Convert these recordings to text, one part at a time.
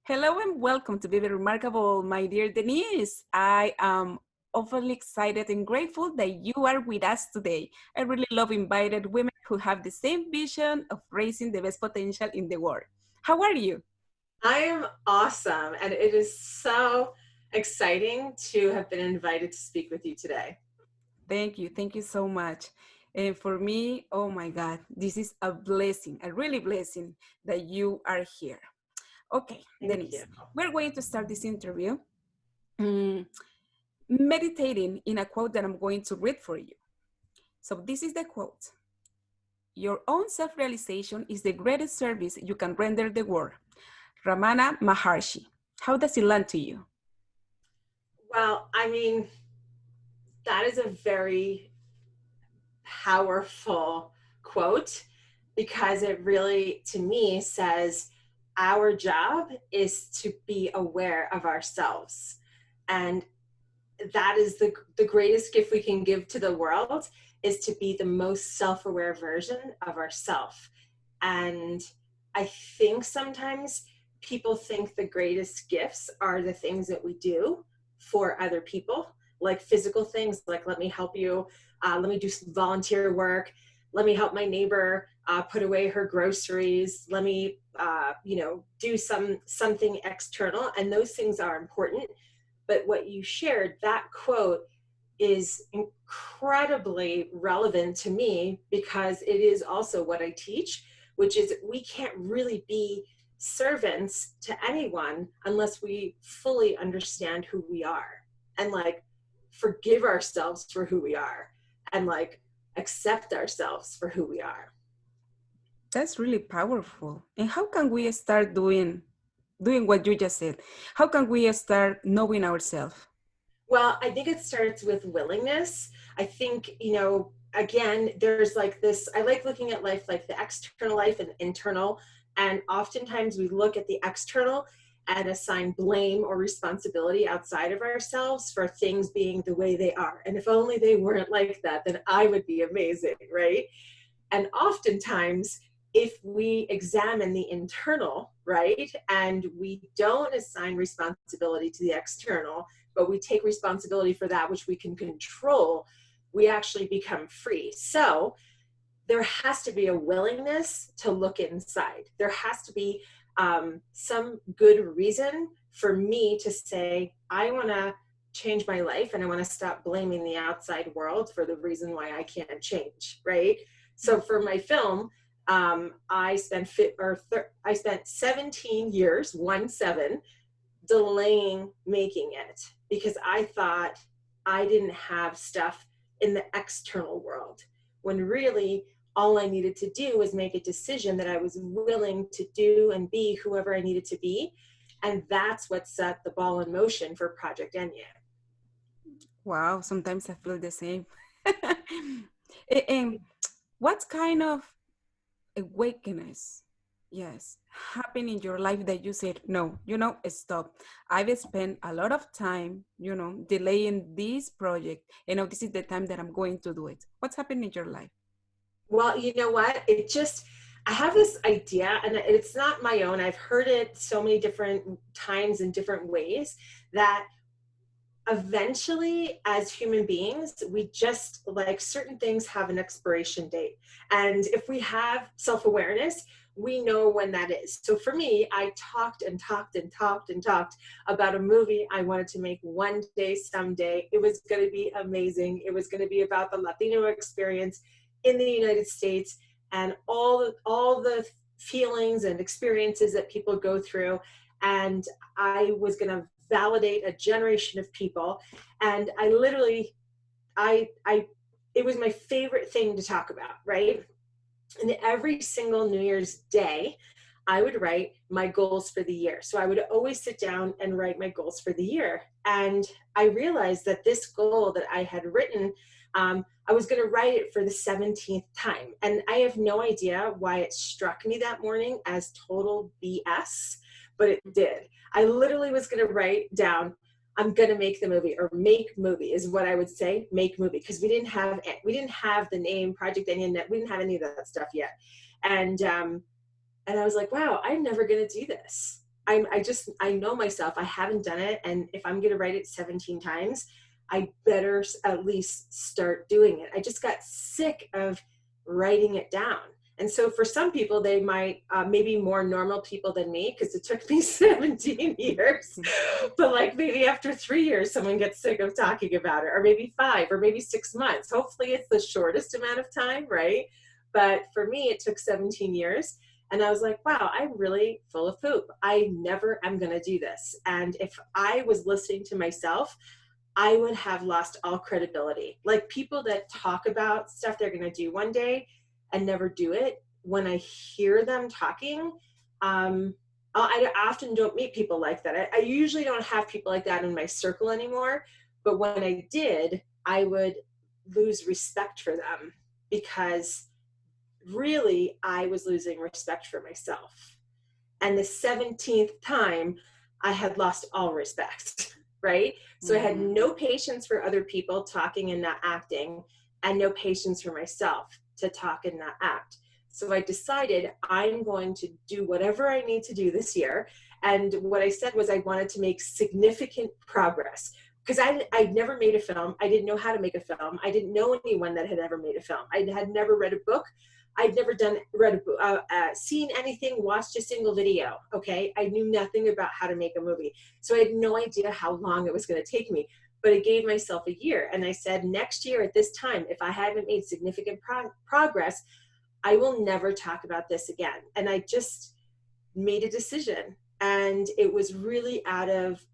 Hello and welcome to Be Remarkable, my dear Denise. I am awfully excited and grateful that you are with us today. I really love invited women who have the same vision of raising the best potential in the world. How are you? I am awesome, and it is so exciting to have been invited to speak with you today. Thank you. Thank you so much. And for me, oh my God, this is a blessing, a really blessing that you are here. Okay, Thank you. Denise, we're going to start this interview mm, meditating in a quote that I'm going to read for you. So this is the quote. Your own self-realization is the greatest service you can render the world. Ramana Maharshi. How does it land to you? Well, that is a very powerful quote because it really, to me, says our job is to be aware of ourselves. And that is the greatest gift we can give to the world is to be the most self-aware version of ourself. And I think sometimes people think the greatest gifts are the things that we do for other people, like physical things, like let me help you, let me do some volunteer work, let me help my neighbor put away her groceries, let me do something external. And those things are important. But what you shared, that quote, is incredibly relevant to me because it is also what I teach, which is we can't really be servants to anyone unless we fully understand who we are and forgive ourselves for who we are and accept ourselves for who we are. That's really powerful. And how can we start doing what you just said? How can we start knowing ourselves? Well, I think it starts with willingness. I think, again, there's this, I like looking at life like the external life and internal. And oftentimes we look at the external and assign blame or responsibility outside of ourselves for things being the way they are. And if only they weren't like that, then I would be amazing, right? And oftentimes, if we examine the internal, right, and we don't assign responsibility to the external, but we take responsibility for that which we can control, we actually become free. So there has to be a willingness to look inside. There has to be some good reason for me to say, I want to change my life and I want to stop blaming the outside world for the reason why I can't change, right? So for my film, I spent 17 years, 17, delaying making it because I thought I didn't have stuff in the external world, when really all I needed to do was make a decision that I was willing to do and be whoever I needed to be. And that's what set the ball in motion for Project Enye. Wow, sometimes I feel the same. And what kind of awakeness, yes, happened in your life that you said, no, stop. I've spent a lot of time, delaying this project. This is the time that I'm going to do it. What's happened in your life? Well, you know what? I have this idea, and it's not my own. I've heard it so many different times in different ways that eventually, as human beings, we just certain things have an expiration date. And if we have self-awareness, we know when that is. So for me, I talked and talked and talked and talked about a movie I wanted to make one day, someday. It was going to be amazing. It was going to be about the Latino experience in the United States and all the feelings and experiences that people go through. And I was going to validate a generation of people. And I literally, it was my favorite thing to talk about, right? And every single New Year's Day, I would write my goals for the year. So I would always sit down and write my goals for the year. And I realized that this goal that I had written, I was going to write it for the 17th time. And I have no idea why it struck me that morning as total BS, but it did. I literally was going to write down, I'm going to make the movie, or make movie is what I would say, make movie. Because we didn't have the name Project Enye, we didn't have any of that stuff yet. And I was like, wow, I'm never going to do this. I know myself, I haven't done it. And if I'm going to write it 17 times, I better at least start doing it. I just got sick of writing it down. And so for some people, they might, maybe more normal people than me, because it took me 17 years, but like maybe after 3 years, someone gets sick of talking about it, or maybe 5, or maybe 6 months. Hopefully it's the shortest amount of time, right? But for me, it took 17 years. And I was like, wow, I'm really full of poop. I never am going to do this. And if I was listening to myself, I would have lost all credibility. Like people that talk about stuff they're going to do one day and never do it, when I hear them talking, I often don't meet people like that. I usually don't have people like that in my circle anymore. But when I did, I would lose respect for them, because really I was losing respect for myself. And the 17th time, I had lost all respect, right? So I had no patience for other people talking and not acting, and no patience for myself to talk and not act. So I decided I'm going to do whatever I need to do this year. And what I said was I wanted to make significant progress, because I'd never made a film. I didn't know how to make a film. I didn't know anyone that had ever made a film. I had never read a book. I'd never seen anything, watched a single video, okay? I knew nothing about how to make a movie. So I had no idea how long it was going to take me, but I gave myself a year. And I said, next year at this time, if I haven't made significant progress, I will never talk about this again. And I just made a decision. And it was really out of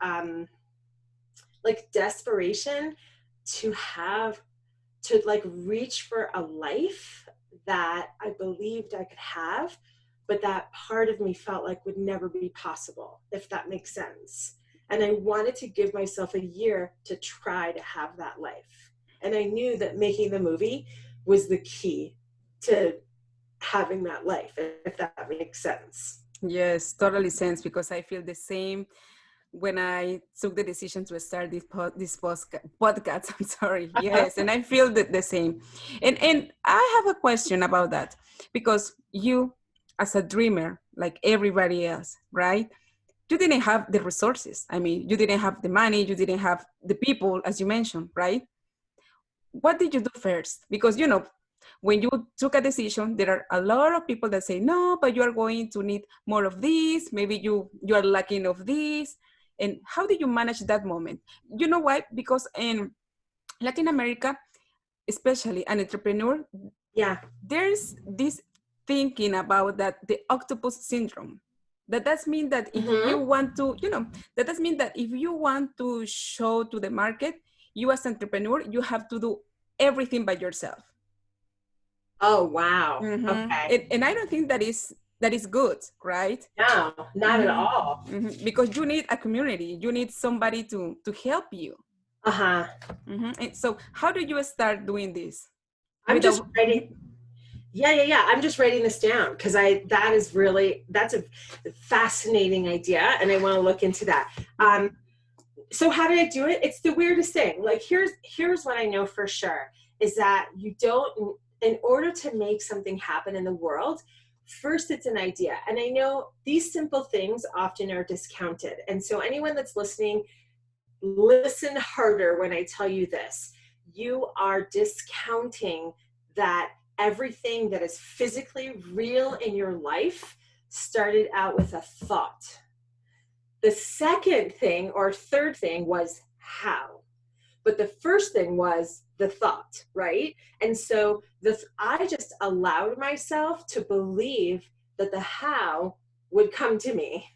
like desperation to like reach for a life that I believed I could have, but that part of me felt like would never be possible, if that makes sense. And I wanted to give myself a year to try to have that life. And I knew that making the movie was the key to having that life, if that makes sense. Yes, totally sense, because I feel the same when I took the decision to start this podcast. I'm sorry. Yes, and I feel the same. And I have a question about that, because you, as a dreamer, like everybody else, right? You didn't have the resources. I mean, you didn't have the money, you didn't have the people, as you mentioned, right? What did you do first? Because, you know, when you took a decision, there are a lot of people that say, no, but you are going to need more of this. Maybe you are lacking of this. And how did you manage that moment? You know why? Because in Latin America, especially an entrepreneur, there's this thinking about that, the octopus syndrome. That does mean that if you want to, you know, that does mean that if you want to show to the market, you as an entrepreneur, you have to do everything by yourself. Oh, wow. Okay. And I don't think that is good, right? No, not at all. Because you need a community. You need somebody to help you. And so how do you start doing this? I'm just writing. Yeah. I'm just writing this down, because that's a fascinating idea, and I want to look into that. So how did I do it? It's the weirdest thing. Like here's what I know for sure, is that in order to make something happen in the world, first it's an idea. And I know these simple things often are discounted. And so anyone that's listening, listen harder when I tell you this. You are discounting that everything that is physically real in your life started out with a thought. The second thing or third thing was how. But the first thing was the thought, right? And so I just allowed myself to believe that the how would come to me.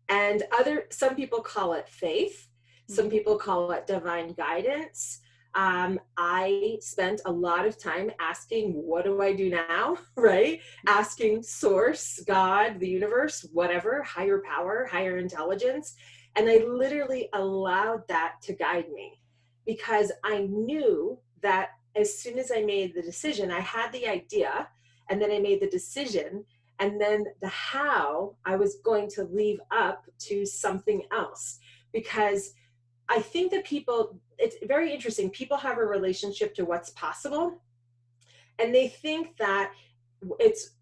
And some people call it faith. Some people call it divine guidance. I spent a lot of time asking, what do I do now, right? Asking source, God, the universe, whatever, higher power, higher intelligence. And I literally allowed that to guide me, because I knew that as soon as I made the decision, I had the idea, and then I made the decision, and then the how I was going to leave up to something else. Because I think that it's very interesting. People have a relationship to what's possible, and they think that it's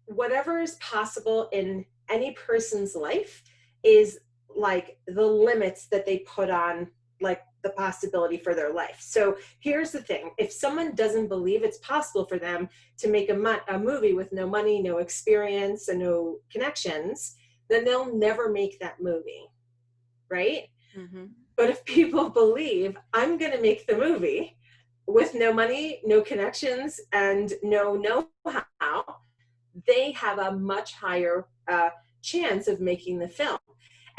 whatever is possible in any person's life is like the limits that they put on like the possibility for their life. So here's the thing. If someone doesn't believe it's possible for them to make a movie with no money, no experience, and no connections, then they'll never make that movie, right? Mm-hmm. But if people believe I'm going to make the movie with no money, no connections, and no know-how, they have a much higher chance of making the film.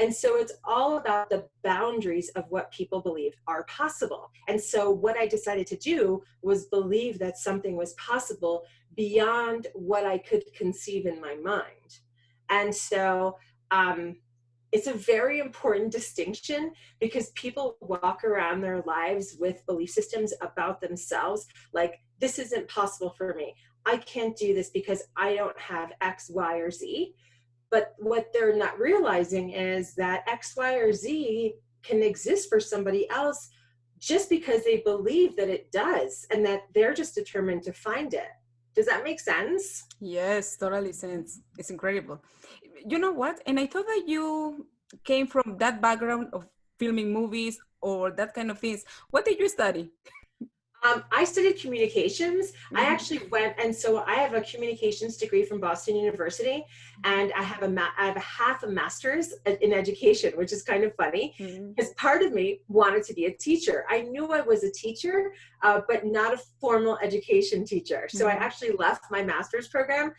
And so it's all about the boundaries of what people believe are possible. And so what I decided to do was believe that something was possible beyond what I could conceive in my mind. And so it's a very important distinction, because people walk around their lives with belief systems about themselves like, this isn't possible for me. I can't do this because I don't have X, Y, or Z. But what they're not realizing is that X, Y, or Z can exist for somebody else just because they believe that it does, and that they're just determined to find it. Does that make sense? Yes, totally sense. It's incredible. You know what? And I thought that you came from that background of filming movies or that kind of things. What did you study? I studied communications. I Mhm. actually went, and so I have a communications degree from Boston University, and I have a half a master's in education, which is kind of funny, Mhm. because part of me wanted to be a teacher. I knew I was a teacher, but not a formal education teacher. So I Mhm. actually left my master's program,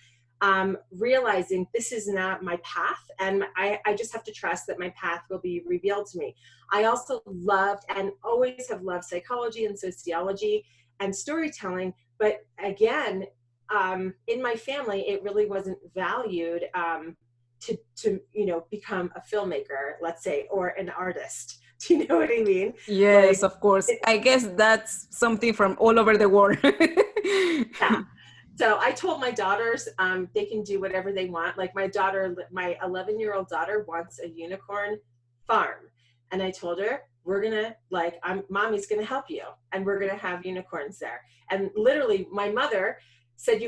realizing this is not my path, and I just have to trust that my path will be revealed to me. I also loved and always have loved psychology and sociology and storytelling. But again, in my family, it really wasn't valued to become a filmmaker, let's say, or an artist. Do you know what I mean? Yes, Like, of course. I guess that's something from all over the world. yeah. So I told my daughters they can do whatever they want. Like my 11-year-old daughter wants a unicorn farm. And I told her, we're gonna mommy's gonna help you, and we're gonna have unicorns there. And literally my mother said,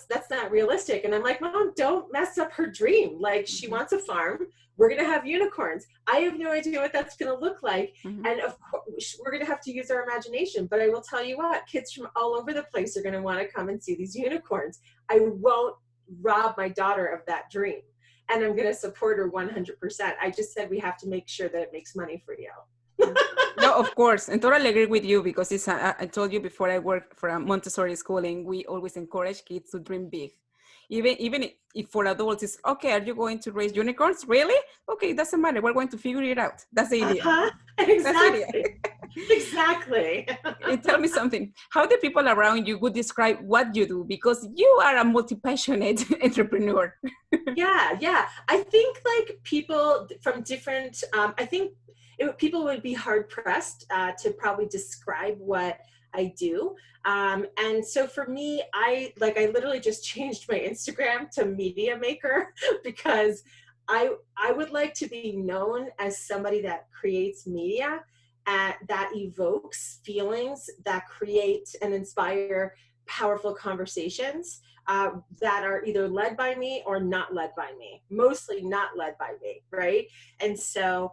that's not realistic. And I'm like, Mom, don't mess up her dream. Like, she Mhm. wants a farm. We're gonna have unicorns. I have no idea what that's gonna look like. Mhm. And of course, we're going to have to use our imagination. But I will tell you what, kids from all over the place are going to want to come and see these unicorns. I won't rob my daughter of that dream. And I'm going to support her 100%. I just said we have to make sure that it makes money for you. No, of course, and totally agree with you, because I told you before, I work for a Montessori school, and we always encourage kids to dream big. Even if for adults it's okay, are you going to raise unicorns? Really? Okay, it doesn't matter. We're going to figure it out. That's the idea. Uh-huh. That's the idea. Exactly. Exactly. Tell me something. How the people around you would describe what you do? Because you are a multi-passionate entrepreneur. Yeah. I think like people from different, I think people would be hard pressed to probably describe what I do. And so for me, I literally just changed my Instagram to media maker because I would like to be known as somebody that creates media that evokes feelings, that create and inspire powerful conversations that are either led by me or not led by me, mostly not led by me, right? And so,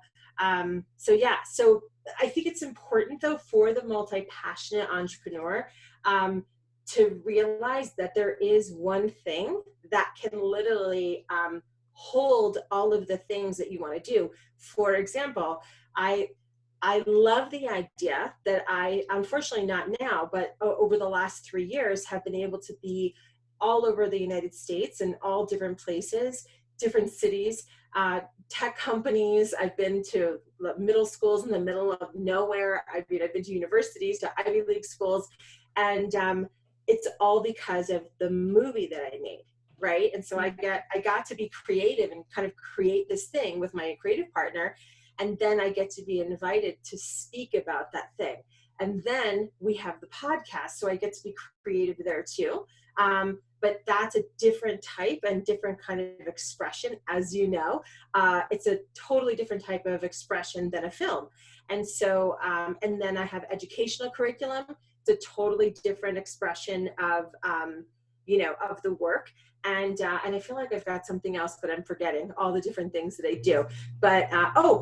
so I think it's important though for the multi-passionate entrepreneur to realize that there is one thing that can literally hold all of the things that you want to do. For example, I love the idea that I, unfortunately not now, but over the last 3 years have been able to be all over the United States and all different places, different cities, tech companies. I've been to middle schools in the middle of nowhere. I've been to universities, to Ivy League schools. And it's all because of the movie that I made, right? And so I got to be creative and kind of create this thing with my creative partner. And then I get to be invited to speak about that thing. And then we have the podcast, so I get to be creative there too. But that's a different type and different kind of expression, as you know. It's a totally different type of expression than a film. And so, and then I have educational curriculum. It's a totally different expression of, of the work. And I feel like I've got something else, but I'm forgetting all the different things that I do. But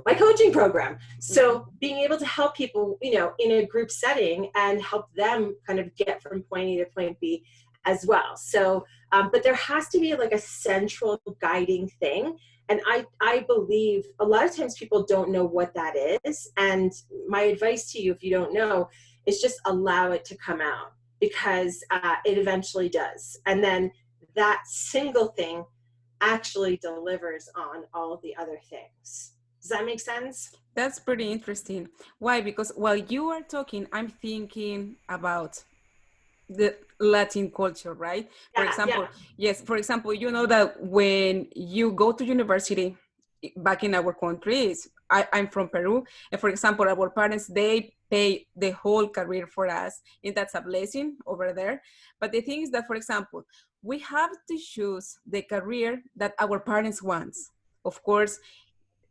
my coaching program. So being able to help people, you know, in a group setting and help them kind of get from point A to point B as well. So, but there has to be like a central guiding thing. And I believe a lot of times people don't know what that is. And my advice to you, if you don't know, is just allow it to come out, because it eventually does. And then that single thing actually delivers on all of the other things. Does that make sense? That's pretty interesting. Why? Because while you are talking, I'm thinking about the Latin culture, right? For example, yes, for example, you know that when you go to university back in our countries, I'm from Peru, and for example, our parents, they pay the whole career for us, and that's a blessing over there. But the thing is that, for example, we have to choose the career that our parents want. Of course,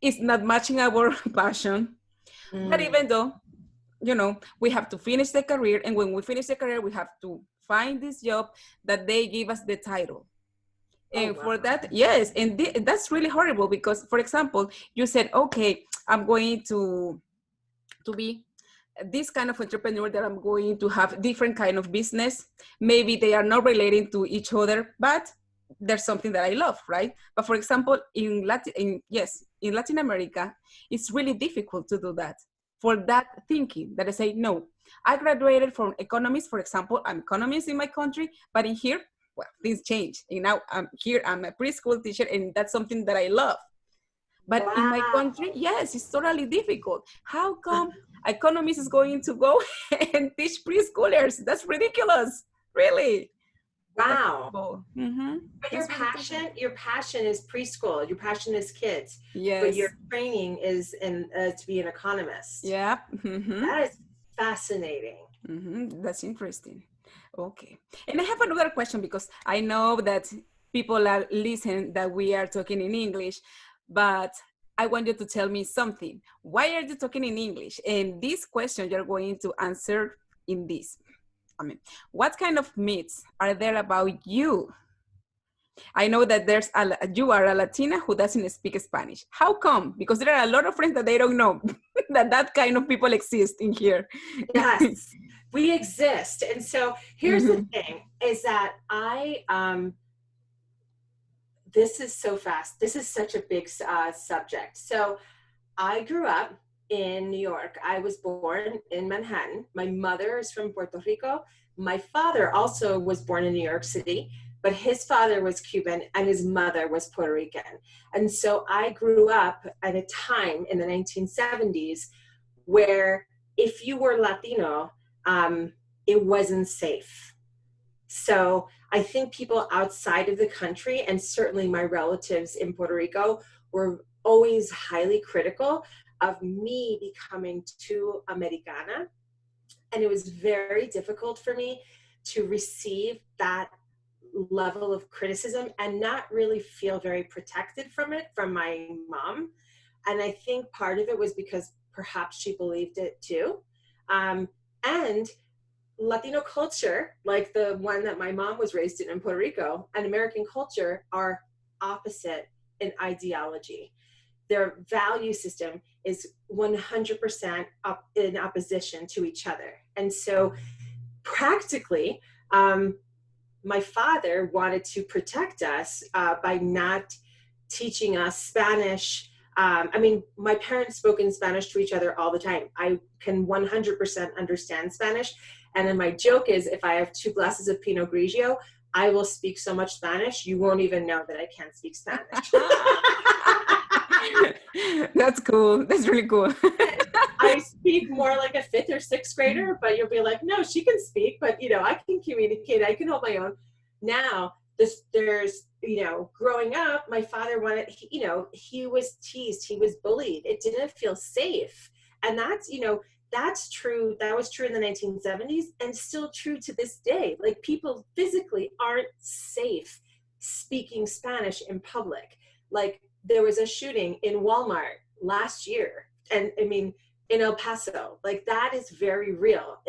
it's not matching our passion, but even though, you know, we have to finish the career, and when we finish the career, we have to find this job that they give us the title. And for that, yes, and that's really horrible, because, for example, you said, okay, I'm going to be this kind of entrepreneur, that I'm going to have different kind of business. Maybe they are not relating to each other, but there's something that I love, right? But for example, in Latin America, it's really difficult to do that. For that thinking, that I say, no, I graduated from economics, for example, I'm economist in my country, but in here, well, things change. And now I'm here, I'm a preschool teacher, and that's something that I love. But in my country, yes, it's totally difficult. How come economist is going to go and teach preschoolers? That's ridiculous, really. Wow. Mm-hmm. But your passion is preschool. Your passion is kids. Yes. But your training is to be an economist. Yeah. Mm-hmm. That is fascinating. Mm-hmm. That's interesting. Okay. And I have another question, because I know that people are listening that we are talking in English, but I want you to tell me something. Why are you talking in English? And this question you're going to answer in this. I mean, what kind of myths are there about you? I know that you are a Latina who doesn't speak Spanish. How come? Because there are a lot of friends that they don't know that kind of people exist in here. Yes, we exist. And so here's the thing, is that this is so fast. This is such a big subject. So I grew up in New York. I was born in Manhattan. My mother is from Puerto Rico. My father also was born in New York City, but his father was Cuban and his mother was Puerto Rican. And so I grew up at a time in the 1970s where if you were Latino, it wasn't safe. So I think people outside of the country, and certainly my relatives in Puerto Rico, were always highly critical of me becoming too Americana. And it was very difficult for me to receive that level of criticism and not really feel very protected from it from my mom. And I think part of it was because perhaps she believed it too. And Latino culture, like the one that my mom was raised in Puerto Rico, and American culture are opposite in ideology. Their value system is 100% in opposition to each other. And so practically, my father wanted to protect us by not teaching us Spanish. I mean, my parents spoke in Spanish to each other all the time. I can 100% understand Spanish. And then my joke is, if I have 2 glasses of Pinot Grigio, I will speak so much Spanish, you won't even know that I can't speak Spanish. That's cool. That's really cool. I speak more like a 5th or 6th grader, but you'll be like, no, she can speak, but you know, I can communicate, I can hold my own. Now, there's, you know, growing up, my father wanted, you know, he was teased, he was bullied. It didn't feel safe. And that's, you know, that's true. That was true in the 1970s and still true to this day. Like, people physically aren't safe speaking Spanish in public. Like, there was a shooting in Walmart last year. And I mean, in El Paso, like, that is very real.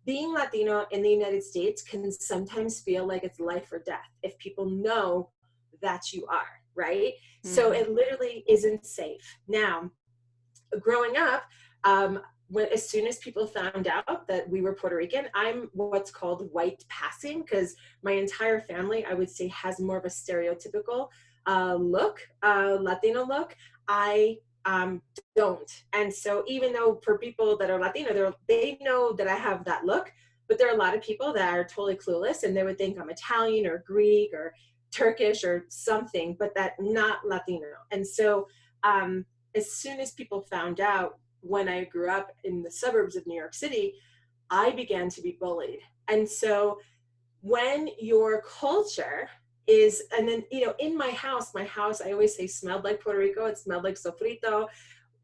Being Latino in the United States can sometimes feel like it's life or death if people know that you are, right? So it literally isn't safe. Now, growing up, as soon as people found out that we were Puerto Rican, I'm what's called white passing, because my entire family, I would say, has more of a stereotypical look, Latino look. I don't. And so even though for people that are Latino, they know that I have that look, but there are a lot of people that are totally clueless, and they would think I'm Italian or Greek or Turkish or something, but that not Latino. And so as soon as people found out, when I grew up in the suburbs of New York City, I began to be bullied. And so when your culture is, and then, you know, in my house, I always say smelled like Puerto Rico. It smelled like sofrito.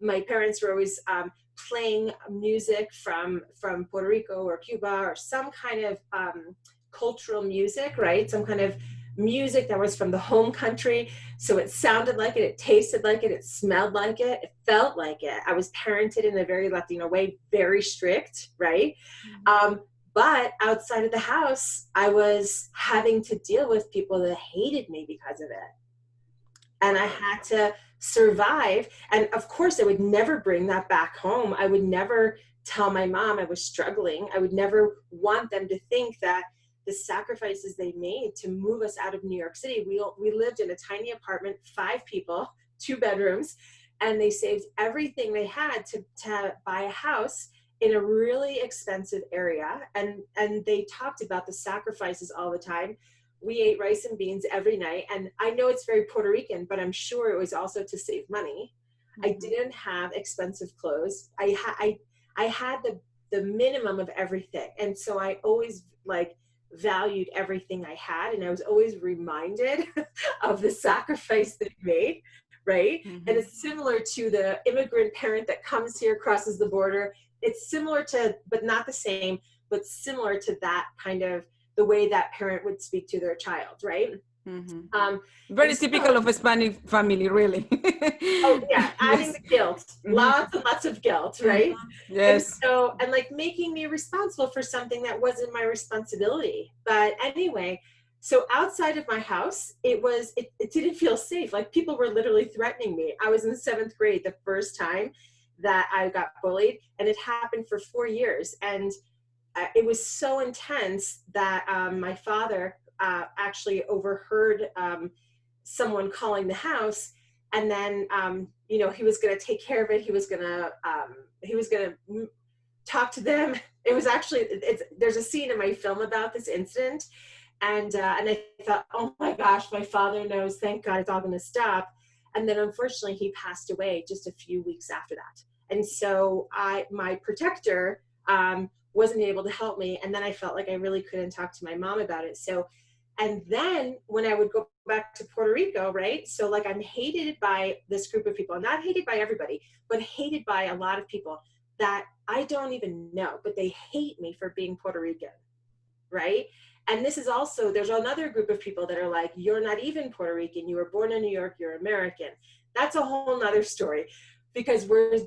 My parents were always playing music from Puerto Rico or Cuba, or some kind of cultural music, right? Some kind of music that was from the home country. So it sounded like it, it tasted like it smelled like it felt like it. I was parented in a very Latino way, very strict, right? But outside of the house, I was having to deal with people that hated me because of it. And I had to survive. And of course, I would never bring that back home. I would never tell my mom I was struggling. I would never want them to think that the sacrifices they made to move us out of New York City. We lived in a tiny apartment, 5 people, 2 bedrooms, and they saved everything they had to buy a house in a really expensive area. And they talked about the sacrifices all the time. We ate rice and beans every night. And I know it's very Puerto Rican, but I'm sure it was also to save money. I didn't have expensive clothes. I had the minimum of everything. And so I always valued everything I had. And I was always reminded of the sacrifice they made, right? And it's similar to the immigrant parent that comes here, crosses the border. It's similar to, but not the same, but similar to that kind of the way that parent would speak to their child, right? Very typical of a Hispanic family, really. Oh yeah, adding Yes. the guilt, lots and lots of guilt, right? Yes. And so, and like making me responsible for something that wasn't my responsibility. But anyway, so outside of my house, it didn't feel safe. Like people were literally threatening me. I was in 7th grade the first time that I got bullied, and it happened for 4 years. And it was so intense that my father actually overheard someone calling the house, and then you know, he was going to take care of it. He was going to talk to them. It was actually, there's a scene in my film about this incident, and I thought, oh my gosh, my father knows. Thank God, it's all going to stop. And then unfortunately, he passed away just a few weeks after that. And so my protector wasn't able to help me. And then I felt like I really couldn't talk to my mom about it. So, and then when I would go back to Puerto Rico, right? So like I'm hated by this group of people, not hated by everybody, but hated by a lot of people that I don't even know, but they hate me for being Puerto Rican, right? And this is also, there's another group of people that are like, you're not even Puerto Rican, you were born in New York, you're American. That's a whole nother story, because we're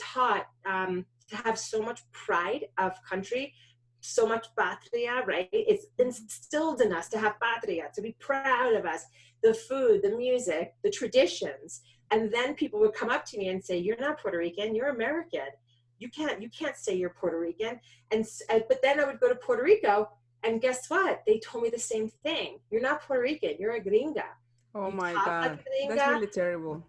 taught to have so much pride of country, so much patria, right? It's instilled in us to have patria, to be proud of us, the food, the music, the traditions. And then people would come up to me and say, you're not Puerto Rican, you're American. You can't say you're Puerto Rican. But then I would go to Puerto Rico, and guess what? They told me the same thing. You're not Puerto Rican, you're a gringa. Oh my talk God, like a gringa. that's really terrible.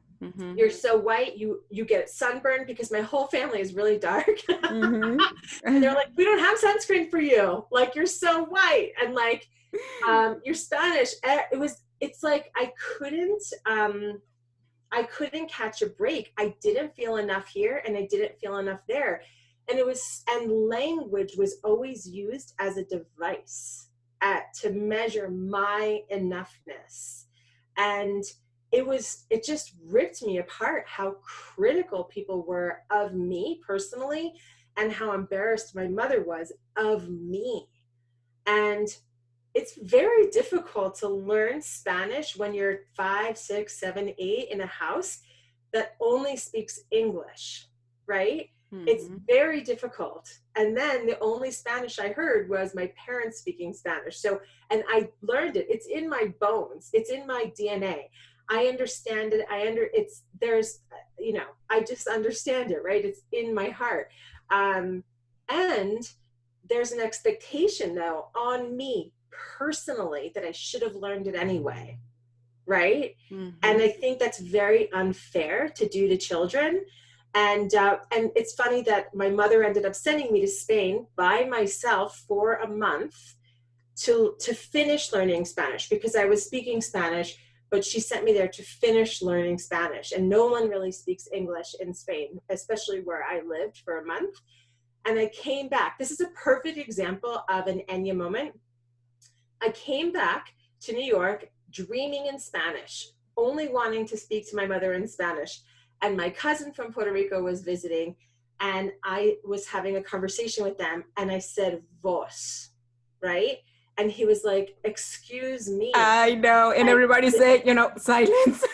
You're so white, you get sunburned, because my whole family is really dark. And they're like, we don't have sunscreen for you. Like, you're so white, and like, you're Spanish. It's like I couldn't catch a break. I didn't feel enough here, and I didn't feel enough there. And language was always used as a device to measure my enoughness. And it just ripped me apart how critical people were of me personally, and how embarrassed my mother was of me. And it's very difficult to learn Spanish when you're 5, 6, 7, 8 in a house that only speaks English, right? It's Mm-hmm. very difficult. And then the only Spanish I heard was my parents speaking Spanish. So, and I learned it. It's in my bones. It's in my DNA. I understand it. I just understand it, right? It's in my heart. And there's an expectation though on me personally that I should have learned it anyway, right? Mm-hmm. And I think that's very unfair to do to children. And it's funny that my mother ended up sending me to Spain by myself for a month to finish learning Spanish, because I was speaking Spanish, but she sent me there to finish learning Spanish. And no one really speaks English in Spain, especially where I lived for a month. And I came back. This is a perfect example of an Enye moment. I came back to New York dreaming in Spanish, only wanting to speak to my mother in Spanish. And my cousin from Puerto Rico was visiting, and I was having a conversation with them, and I said, vos, right? And he was like, excuse me. I know. And Like, everybody said, silence.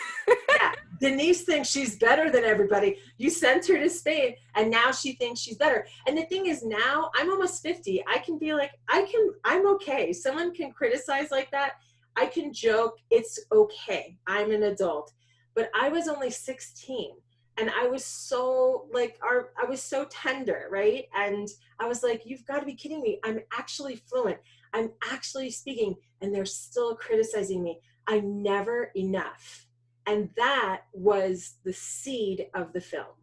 yeah, Denise thinks she's better than everybody. You sent her to Spain and now she thinks she's better. And the thing is, now I'm almost 50. I can be like, I'm okay. Someone can criticize like that. I can joke. It's okay. I'm an adult. But I was only 16 and I was so I was so tender, right? And I was like, you've got to be kidding me. I'm actually fluent. I'm actually speaking, and they're still criticizing me. I'm never enough. And that was the seed of the film.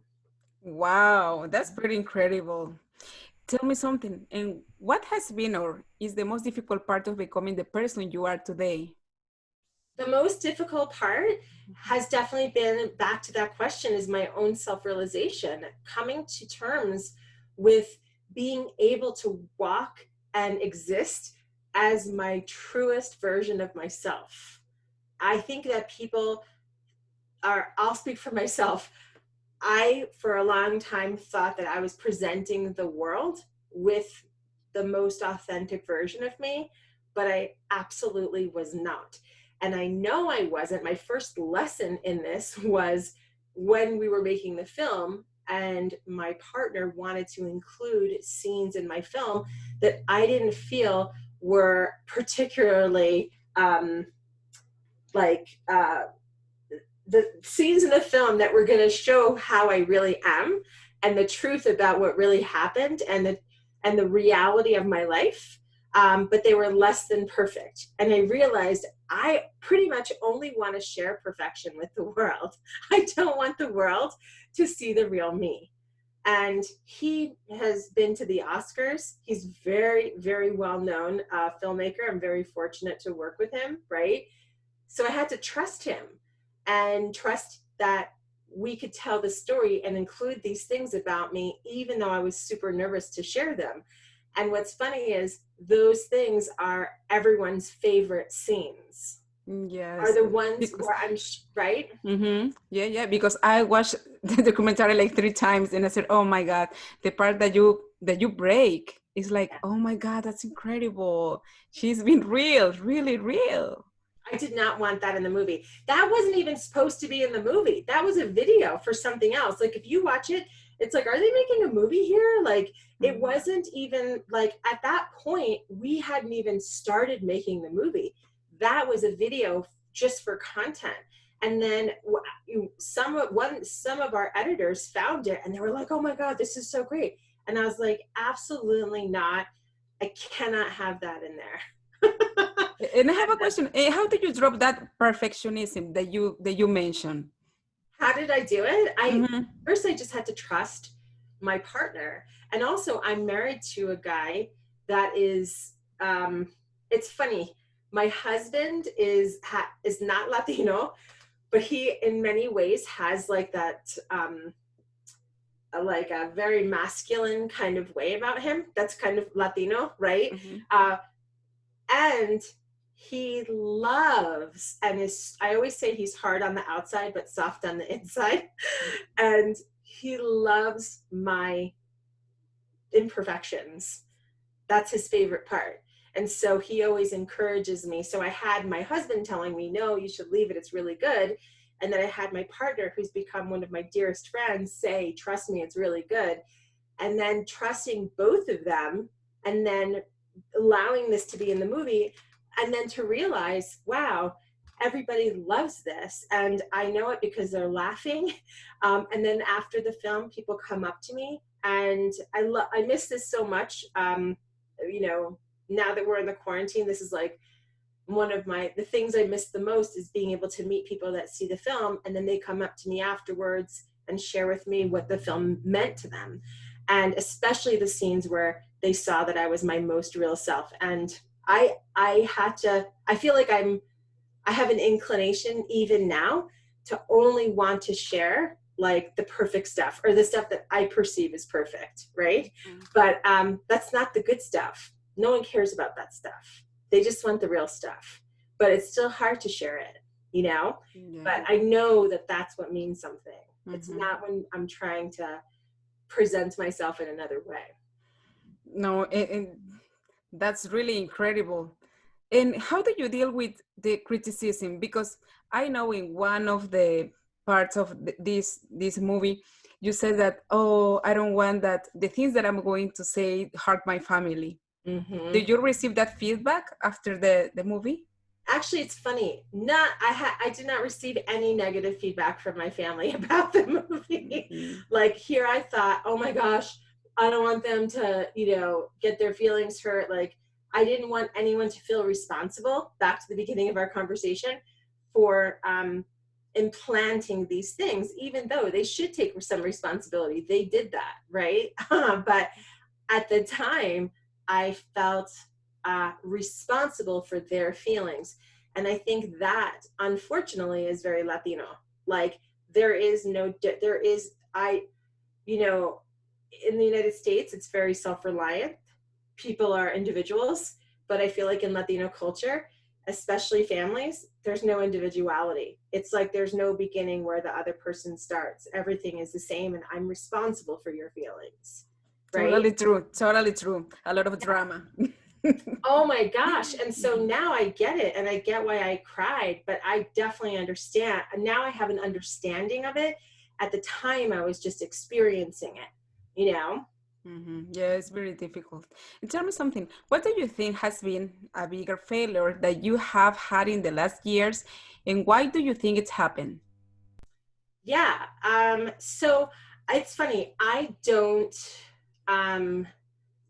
Wow, that's pretty incredible. Tell me something. And what has been or is the most difficult part of becoming the person you are today? The most difficult part has definitely been, back to that question, is my own self-realization, coming to terms with being able to walk and exist as my truest version of myself. I think that people I'll speak for myself. I, for a long time, thought that I was presenting the world with the most authentic version of me, but I absolutely was not. And I know I wasn't. My first lesson in this was when we were making the film, and my partner wanted to include scenes in my film that I didn't feel were particularly the scenes in the film that were going to show how I really am and the truth about what really happened and the reality of my life. But they were less than perfect. And I realized I pretty much only want to share perfection with the world. I don't want the world to see the real me. And he has been to the Oscars. He's very, very well-known filmmaker. I'm very fortunate to work with him, right? So I had to trust him and trust that we could tell the story and include these things about me, even though I was super nervous to share them. And what's funny is those things are everyone's favorite scenes. Yes, Are the ones because where I'm right. yeah, because I watched the documentary like 3 times, and I said, "Oh my God, the part that you break is like, Yeah. oh my God, that's incredible. She's been real, really real." I did not want that in the movie. That wasn't even supposed to be in the movie. That was a video for something else. Like, if you watch it, it's like, are they making a movie here? Like, it wasn't even like, at that point, we hadn't even started making the movie. That was a video just for content. And then some of our editors found it and they were like, oh my God, this is so great. And I was like, absolutely not. I cannot have that in there. And I have a question. How did you drop that perfectionism that you mentioned? How did I do it? First, I just had to trust my partner. And also, I'm married to a guy that is, it's funny. My husband is not Latino, but he, in many ways, has like that, like a very masculine kind of way about him. That's kind of Latino, right? And he loves, and I always say he's hard on the outside, but soft on the inside. And he loves my imperfections. That's his favorite part. And so he always encourages me. So I had my husband telling me, no, you should leave it. It's really good. And then I had my partner, who's become one of my dearest friends, say, trust me, it's really good. and then trusting both of them, and then allowing this to be in the movie, and then to realize, wow, everybody loves this, and I know it because they're laughing. And then after the film, people come up to me, and I miss this so much. You know, now that we're in the quarantine, this is like one of the things I miss the most, is being able to meet people that see the film, and then they come up to me afterwards and share with me what the film meant to them. And especially the scenes where they saw that I was my most real self. And I feel like I have an inclination even now to only want to share like the perfect stuff, or the stuff that I perceive as perfect, right? But that's not the good stuff. No one cares about that stuff. They just want the real stuff. But it's still hard to share it, you know? Yeah. But I know that that's what means something. It's not when I'm trying to present myself in another way. No, and that's really incredible. And how do you deal with the criticism? Because I know in one of the parts of this movie, you said that, oh, I don't want that the things that I'm going to say hurt my family. Mm-hmm. Did you receive that feedback after the movie? Actually, it's funny. I did not receive any negative feedback from my family about the movie. Mm-hmm. Like, here I thought, oh my gosh, I don't want them to, you know, get their feelings hurt. Like, I didn't want anyone to feel responsible, back to the beginning of our conversation, for implanting these things, even though they should take some responsibility. They did that, right? But at the time, I felt responsible for their feelings. And I think that, unfortunately, is very Latino. Like, you know, in the United States, it's very self-reliant. People are individuals, but I feel like in Latino culture, especially families, there's no individuality. It's like there's no beginning where the other person starts. Everything is the same, and I'm responsible for your feelings. Right? Totally true. Totally true. A lot of drama. Oh my gosh. And so now I get it, and I get why I cried, but I definitely understand. Now I have an understanding of it. At the time, I was just experiencing it, you know? Mm-hmm. Yeah, it's very difficult. And tell me something. What do you think has been a bigger failure that you have had in the last years, and why do you think it's happened? Yeah. So it's funny.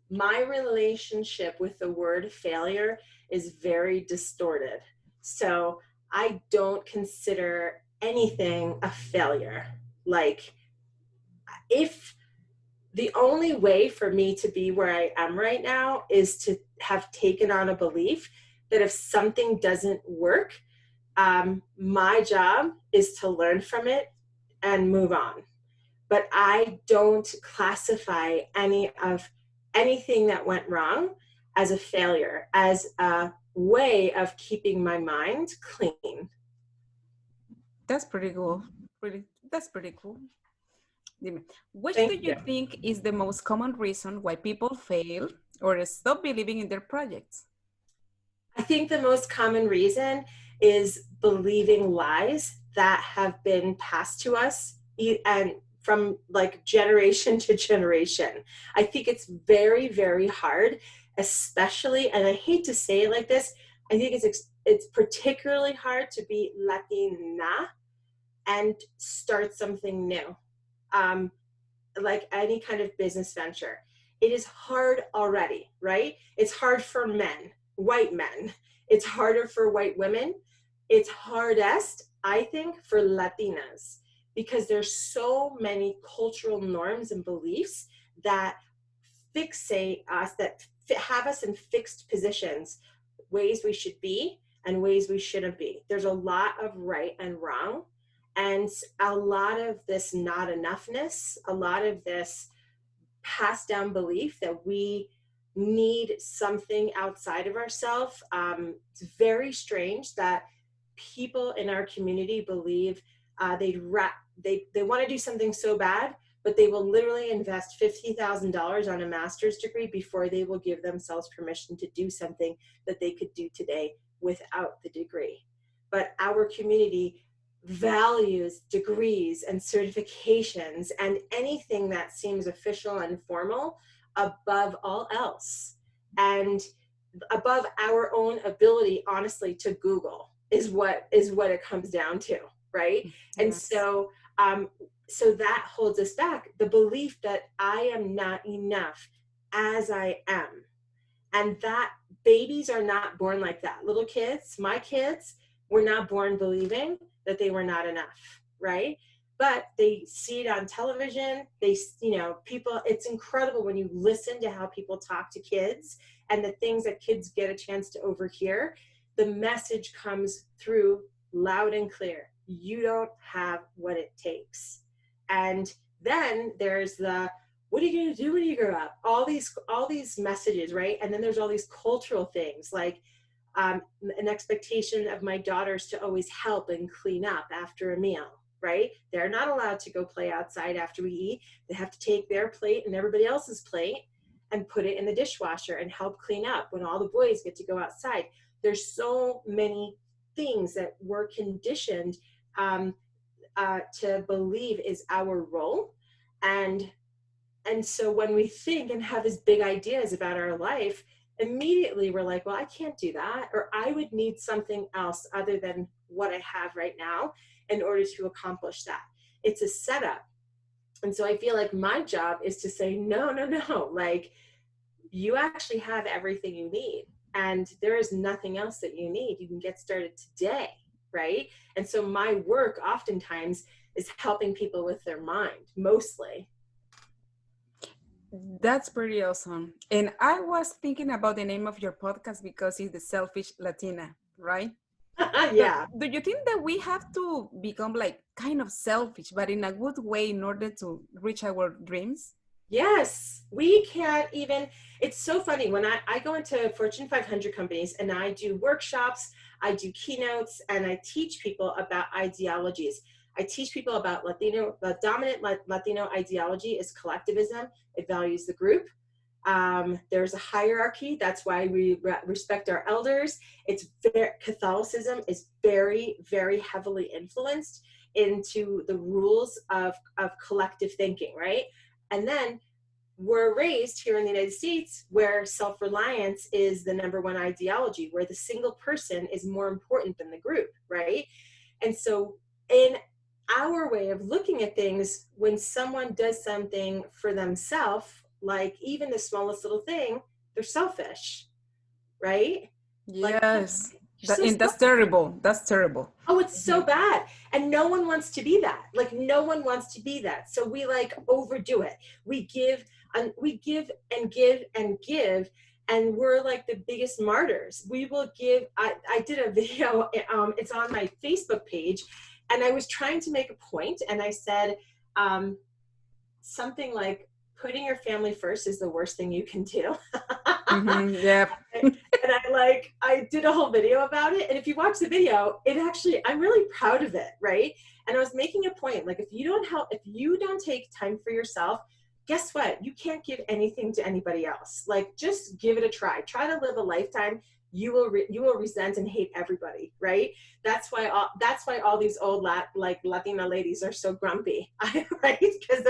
My relationship with the word failure is very distorted. So I don't consider anything a failure. Like, if the only way for me to be where I am right now is to have taken on a belief that if something doesn't work, my job is to learn from it and move on. But I don't classify anything that went wrong as a failure, as a way of keeping my mind clean. That's pretty cool. That's pretty cool. Which do Thank you you. think is the most common reason why people fail or stop believing in their projects? I think the most common reason is believing lies that have been passed to us, and from like generation to generation. I think it's very, very hard, especially, and I hate to say it like this, I think it's particularly hard to be Latina and start something new. Like any kind of business venture, it is hard already, right? It's hard for men, white men. It's harder for white women. It's hardest, I think, for Latinas, because there's so many cultural norms and beliefs that fixate us, that have us in fixed positions, ways we should be and ways we shouldn't be. There's a lot of right and wrong, and a lot of this not enoughness, a lot of this passed down belief that we need something outside of ourselves. It's very strange that people in our community believe they want to do something so bad, but they will literally invest $50,000 on a master's degree before they will give themselves permission to do something that they could do today without the degree. But our community values degrees and certifications and anything that seems official and formal above all else, and above our own ability, honestly, to Google is what it comes down to, right? And Yes. so so that holds us back, the belief that I am not enough as I am. And that babies are not born like that. Little kids, my kids, were not born believing that they were not enough, right? But they see it on television. They, you know, people, it's incredible when you listen to how people talk to kids and the things that kids get a chance to overhear. The message comes through loud and clear. You don't have what it takes. And then there's the, what are you going to do when you grow up? All these messages, right? And then there's all these cultural things like an expectation of my daughters to always help and clean up after a meal, right? They're not allowed to go play outside after we eat. They have to take their plate and everybody else's plate and put it in the dishwasher and help clean up when all the boys get to go outside. There's so many things that we're conditioned to believe is our role. And so when we think and have these big ideas about our life, immediately we're like, well, I can't do that, or I would need something else other than what I have right now in order to accomplish that. It's a setup. And so I feel like my job is to say, no, no, no, like you actually have everything you need. And there is nothing else that you need. You can get started today, right? And so my work oftentimes is helping people with their mind, mostly. That's pretty awesome. And I was thinking about the name of your podcast because it's The Selfish Latina, right? So Yeah. do you think that we have to become like kind of selfish, but in a good way in order to reach our dreams? Yes, we can't even, it's so funny when I go into Fortune 500 companies and I do workshops, I do keynotes, and I teach people about ideologies. I teach people about the dominant Latino ideology is collectivism. It values the group. There's a hierarchy. That's why we respect our elders. Catholicism is very, very heavily influenced into the rules of collective thinking, right? And then we're raised here in the United States where self-reliance is the number one ideology, where the single person is more important than the group, right? And so in our way of looking at things, when someone does something for themselves, like even the smallest little thing, they're selfish, right? Like, Yes. you're so And that's selfish. terrible. That's terrible. Oh, it's so bad. And no one wants to be that. Like, no one wants to be that. So we like overdo it. We give and give and give and give. And we're like the biggest martyrs. We will give. I did a video, it's on my Facebook page. And I was trying to make a point. And I said something like, putting your family first is the worst thing you can do. Yeah. And I did a whole video about it. And if you watch the video, I'm really proud of it, right? And I was making a point, like if you don't take time for yourself, guess what? You can't give anything to anybody else. Like just give it a try. Try to live a lifetime. You will resent and hate everybody, right? That's why all these old Latina ladies are so grumpy, right? Because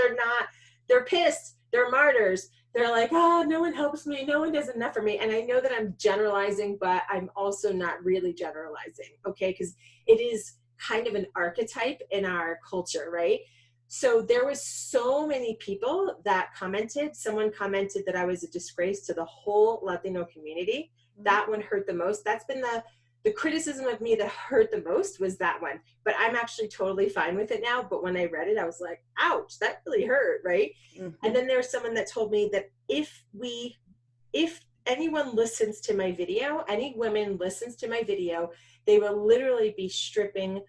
they're pissed. They're martyrs. They're like, oh, no one helps me. No one does enough for me. And I know that I'm generalizing, but I'm also not really generalizing, okay? Because it is kind of an archetype in our culture, right? So there was so many people that commented. Someone commented that I was a disgrace to the whole Latino community. That one hurt the most. That's been the criticism of me that hurt the most was that one. But I'm actually totally fine with it now. But when I read it, I was like, ouch, that really hurt, right? And then there's someone that told me that if anyone listens to my video, any women listens to my video, they will literally be stripping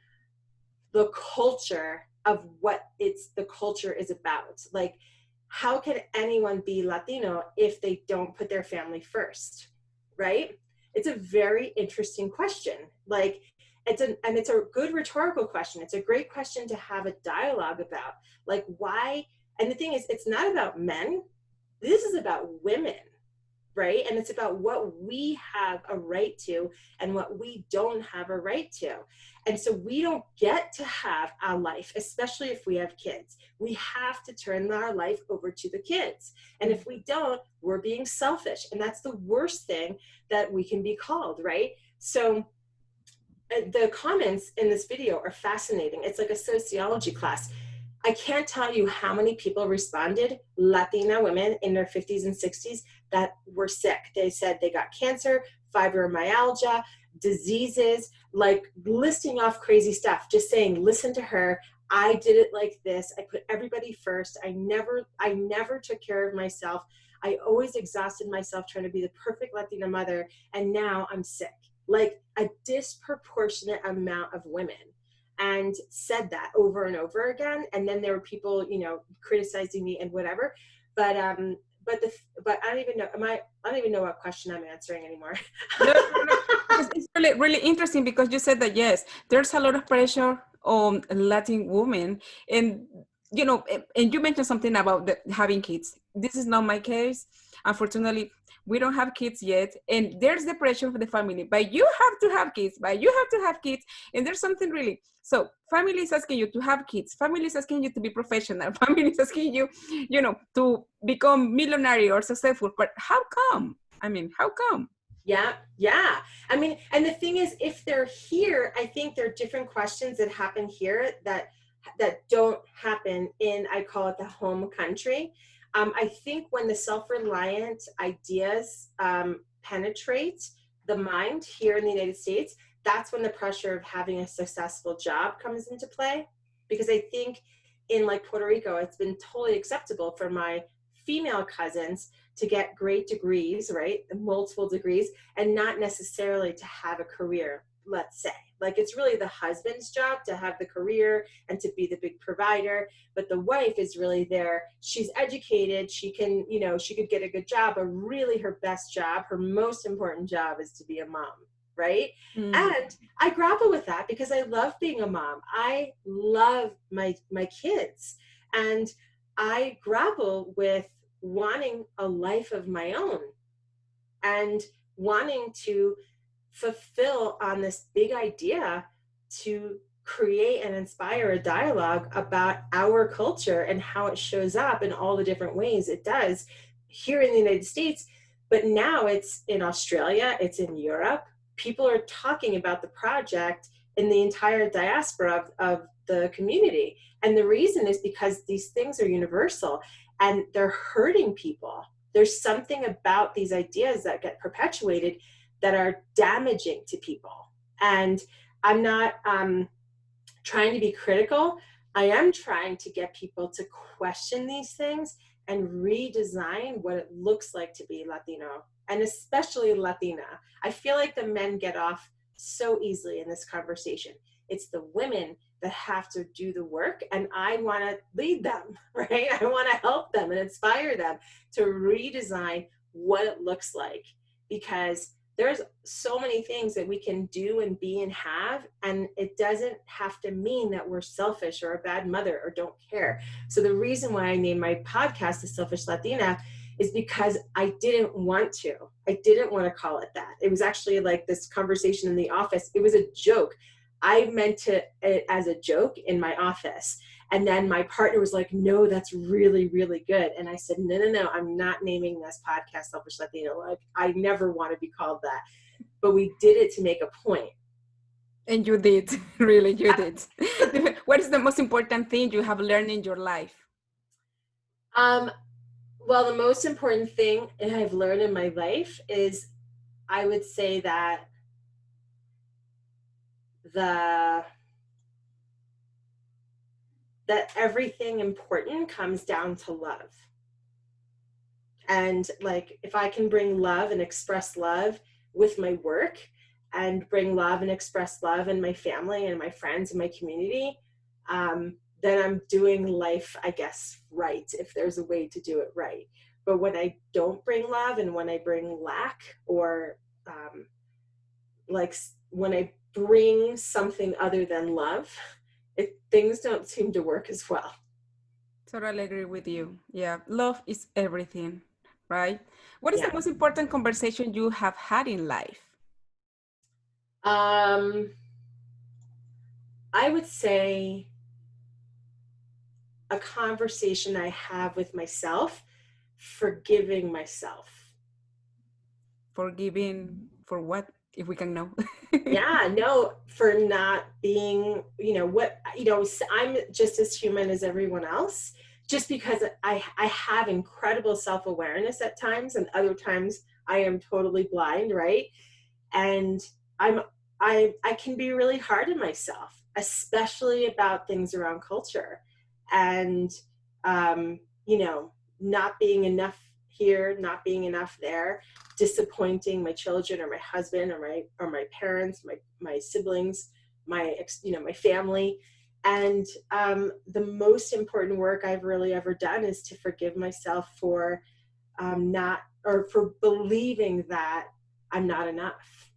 the culture of what the culture is about. Like, how can anyone be Latino if they don't put their family first, right? It's a very interesting question. Like, it's a good rhetorical question. It's a great question to have a dialogue about. Like, why? And the thing is, it's not about men. This is about women, right? And it's about what we have a right to and what we don't have a right to. And so we don't get to have our life, especially if we have kids. We have to turn our life over to the kids. And if we don't, we're being selfish. And that's the worst thing that we can be called, right? So the comments in this video are fascinating. It's like a sociology class. I can't tell you how many people responded, Latina women in their 50s and 60s, that were sick. They said they got cancer, fibromyalgia, diseases, like listing off crazy stuff, just saying, listen to her. I did it like this. I put everybody first. I never took care of myself. I always exhausted myself trying to be the perfect Latina mother. And now I'm sick. Like a disproportionate amount of women, and said that over and over again. And then there were people, you know, criticizing me and whatever. But I don't even know. I don't even know what question I'm answering anymore. No. It's really, really interesting because you said that, yes, there's a lot of pressure on Latin women. And, you know, and you mentioned something about having kids. This is not my case. Unfortunately, we don't have kids yet. And there's the pressure of the family, but you have to have kids, but you have to have kids. And there's something really, so family is asking you to have kids. Family is asking you to be professional. Family is asking you, you know, to become millionaire or successful. But how come? I mean, how come? Yeah. I mean, and the thing is, if they're here, I think there are different questions that happen here that don't happen in, I call it the home country. I think when the self-reliant ideas penetrate the mind here in the United States, that's when the pressure of having a successful job comes into play. Because I think in like Puerto Rico, it's been totally acceptable for my female cousins to get great degrees, right? Multiple degrees, and not necessarily to have a career, let's say. Like it's really the husband's job to have the career and to be the big provider, but the wife is really there. She's educated, she can, you know, she could get a good job, but really her best job, her most important job is to be a mom, right? And I grapple with that because I love being a mom. I love my kids, and I grapple with wanting a life of my own and wanting to fulfill on this big idea to create and inspire a dialogue about our culture and how it shows up in all the different ways it does here in the United States. But now it's in Australia, it's in Europe. People are talking about the project in the entire diaspora of the community. And the reason is because these things are universal and they're hurting people. There's something about these ideas that get perpetuated that are damaging to people. And I'm not trying to be critical. I am trying to get people to question these things and redesign what it looks like to be Latino, and especially Latina. I feel like the men get off so easily in this conversation. It's the women that have to do the work, and I want to lead them, right? I want to help them and inspire them to redesign what it looks like, because there's so many things that we can do and be and have, and it doesn't have to mean that we're selfish or a bad mother or don't care. So the reason why I named my podcast The Selfish Latina is because I didn't want to. I didn't want to call it that. It was actually like this conversation in the office. It was a joke. I meant it as a joke in my office. And then my partner was like, no, that's really, really good. And I said, no, I'm not naming this podcast Selfish Latino. Like, I never want to be called that. But we did it to make a point. And you did, really, you did. What is the most important thing you have learned in your life? Well, the most important thing I've learned in my life is, I would say that that everything important comes down to love. And like, if I can bring love and express love with my work, and bring love and express love in my family and my friends and my community, then I'm doing life, I guess, right, if there's a way to do it right. But when I don't bring love, and when I bring lack, or like when I bring something other than love, things don't seem to work as well. Totally agree with you. Yeah, love is everything. right? What is the Yeah. most important conversation you have had in life? I would say a conversation I have with myself, forgiving myself. Forgiving for what, if we can know? Yeah, no, for not being, I'm just as human as everyone else, just because I have incredible self-awareness at times, and other times I am totally blind, right? And I'm I can be really hard on myself, especially about things around culture, and um, you know, not being enough here, not being enough there, disappointing my children or my husband or my parents, my siblings, my family. And the most important work I've really ever done is to forgive myself for not, or for believing that I'm not enough,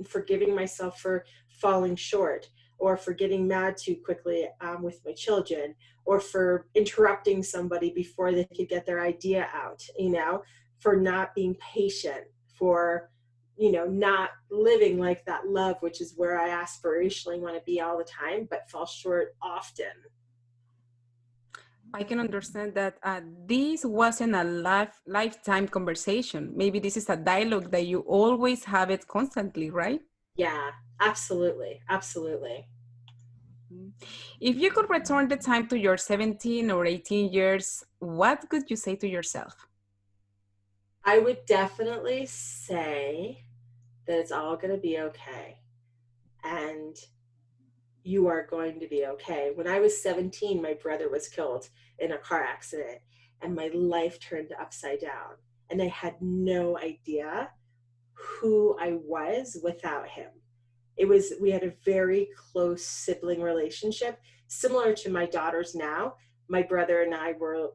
forgiving myself for falling short, or for getting mad too quickly with my children, or for interrupting somebody before they could get their idea out, for not being patient, for not living like that love, which is where I aspirationally want to be all the time, but fall short often. I can understand that this wasn't a lifetime conversation. Maybe this is a dialogue that you always have it constantly, right? Yeah, absolutely. Absolutely. Mm. If you could return the time to your 17 or 18 years, what could you say to yourself? I would definitely say that it's all going to be okay. And you are going to be okay. When I was 17, my brother was killed in a car accident, and my life turned upside down. And I had no idea who I was without him. We had a very close sibling relationship, similar to my daughters now. My brother and I were,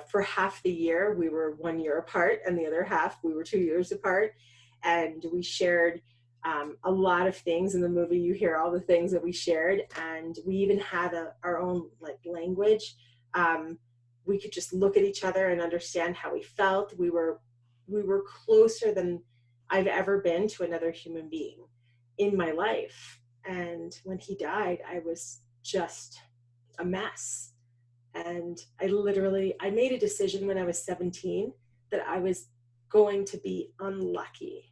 for half the year, we were 1 year apart, and the other half, we were 2 years apart. And we shared a lot of things. In the movie, you hear all the things that we shared, and we even had our own language. We could just look at each other and understand how we felt. We were closer than I've ever been to another human being in my life. And when he died, I was just a mess. And I made a decision when I was 17 that I was going to be unlucky.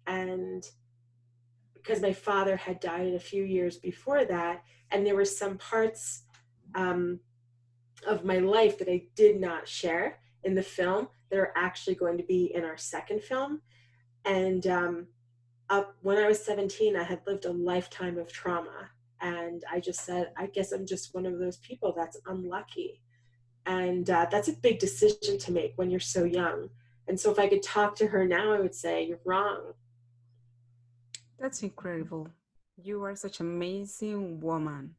And because my father had died a few years before that, and there were some parts of my life that I did not share in the film that are actually going to be in our second film. And when I was 17, I had lived a lifetime of trauma. And I just said, I guess I'm just one of those people that's unlucky. And that's a big decision to make when you're so young. And so if I could talk to her now, I would say, you're wrong. That's incredible. You are such an amazing woman.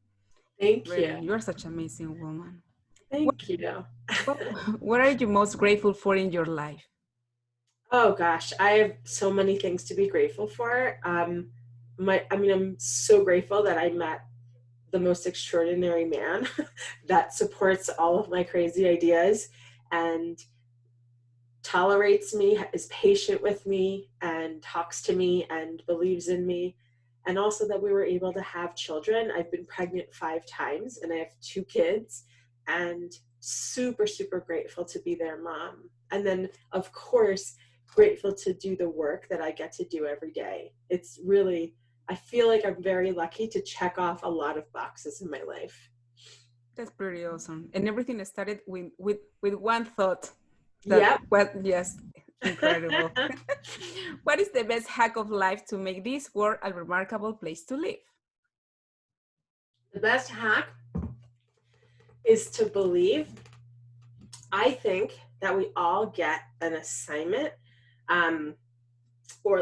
Thank you. Really, you are such an amazing woman. What, Thank you. what, what are you most grateful for in your life? Oh gosh, I have so many things to be grateful for. I'm so grateful that I met the most extraordinary man that supports all of my crazy ideas and tolerates me, is patient with me, and talks to me and believes in me. And also that we were able to have children. I've been pregnant 5 times and I have 2 kids, and super, super grateful to be their mom. And then, of course, grateful to do the work that I get to do every day. It's really, I feel like I'm very lucky to check off a lot of boxes in my life. That's pretty awesome. And everything started with one thought. That Yep. what yes, incredible. What is the best hack of life to make this world a remarkable place to live? The best hack is to believe. I think that we all get an assignment or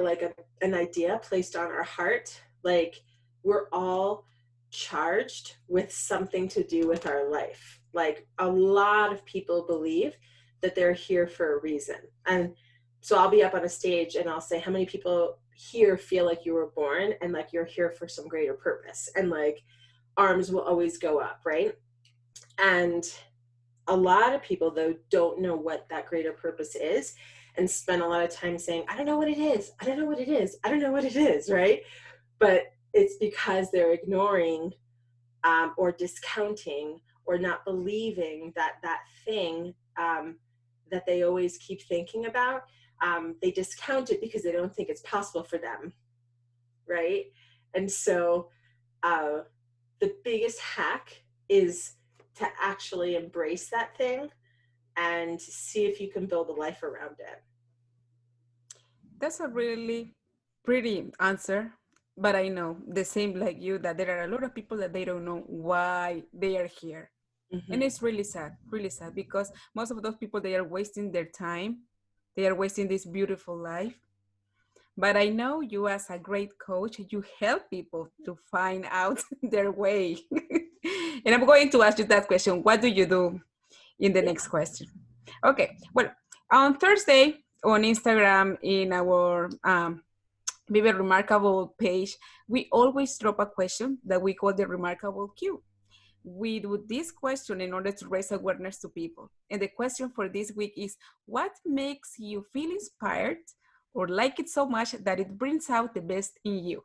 an idea placed on our heart. Like, we're all charged with something to do with our life. Like, a lot of people believe that they're here for a reason. And so I'll be up on a stage and I'll say, how many people here feel like you were born and like you're here for some greater purpose? And arms will always go up, right? And A lot of people, though, don't know what that greater purpose is and spend a lot of time saying, I don't know what it is. I don't know what it is. I don't know what it is, right? But it's because they're ignoring or discounting or not believing that that thing that they always keep thinking about, they discount it because they don't think it's possible for them, right? And so the biggest hack is to actually embrace that thing and see if you can build a life around it. That's a really pretty answer. But I know the same like you that there are a lot of people that they don't know why they are here. And it's really sad because most of those people, they are wasting their time. They are wasting this beautiful life. But I know you as a great coach, you help people to find out their way. And I'm going to ask you that question. What do you do in the next question? Okay, well, on Thursday on Instagram in our Vive Remarkable page, we always drop a question that we call the Remarkable Q. We do this question in order to raise awareness to people. And the question for this week is, what makes you feel inspired or like it so much that it brings out the best in you?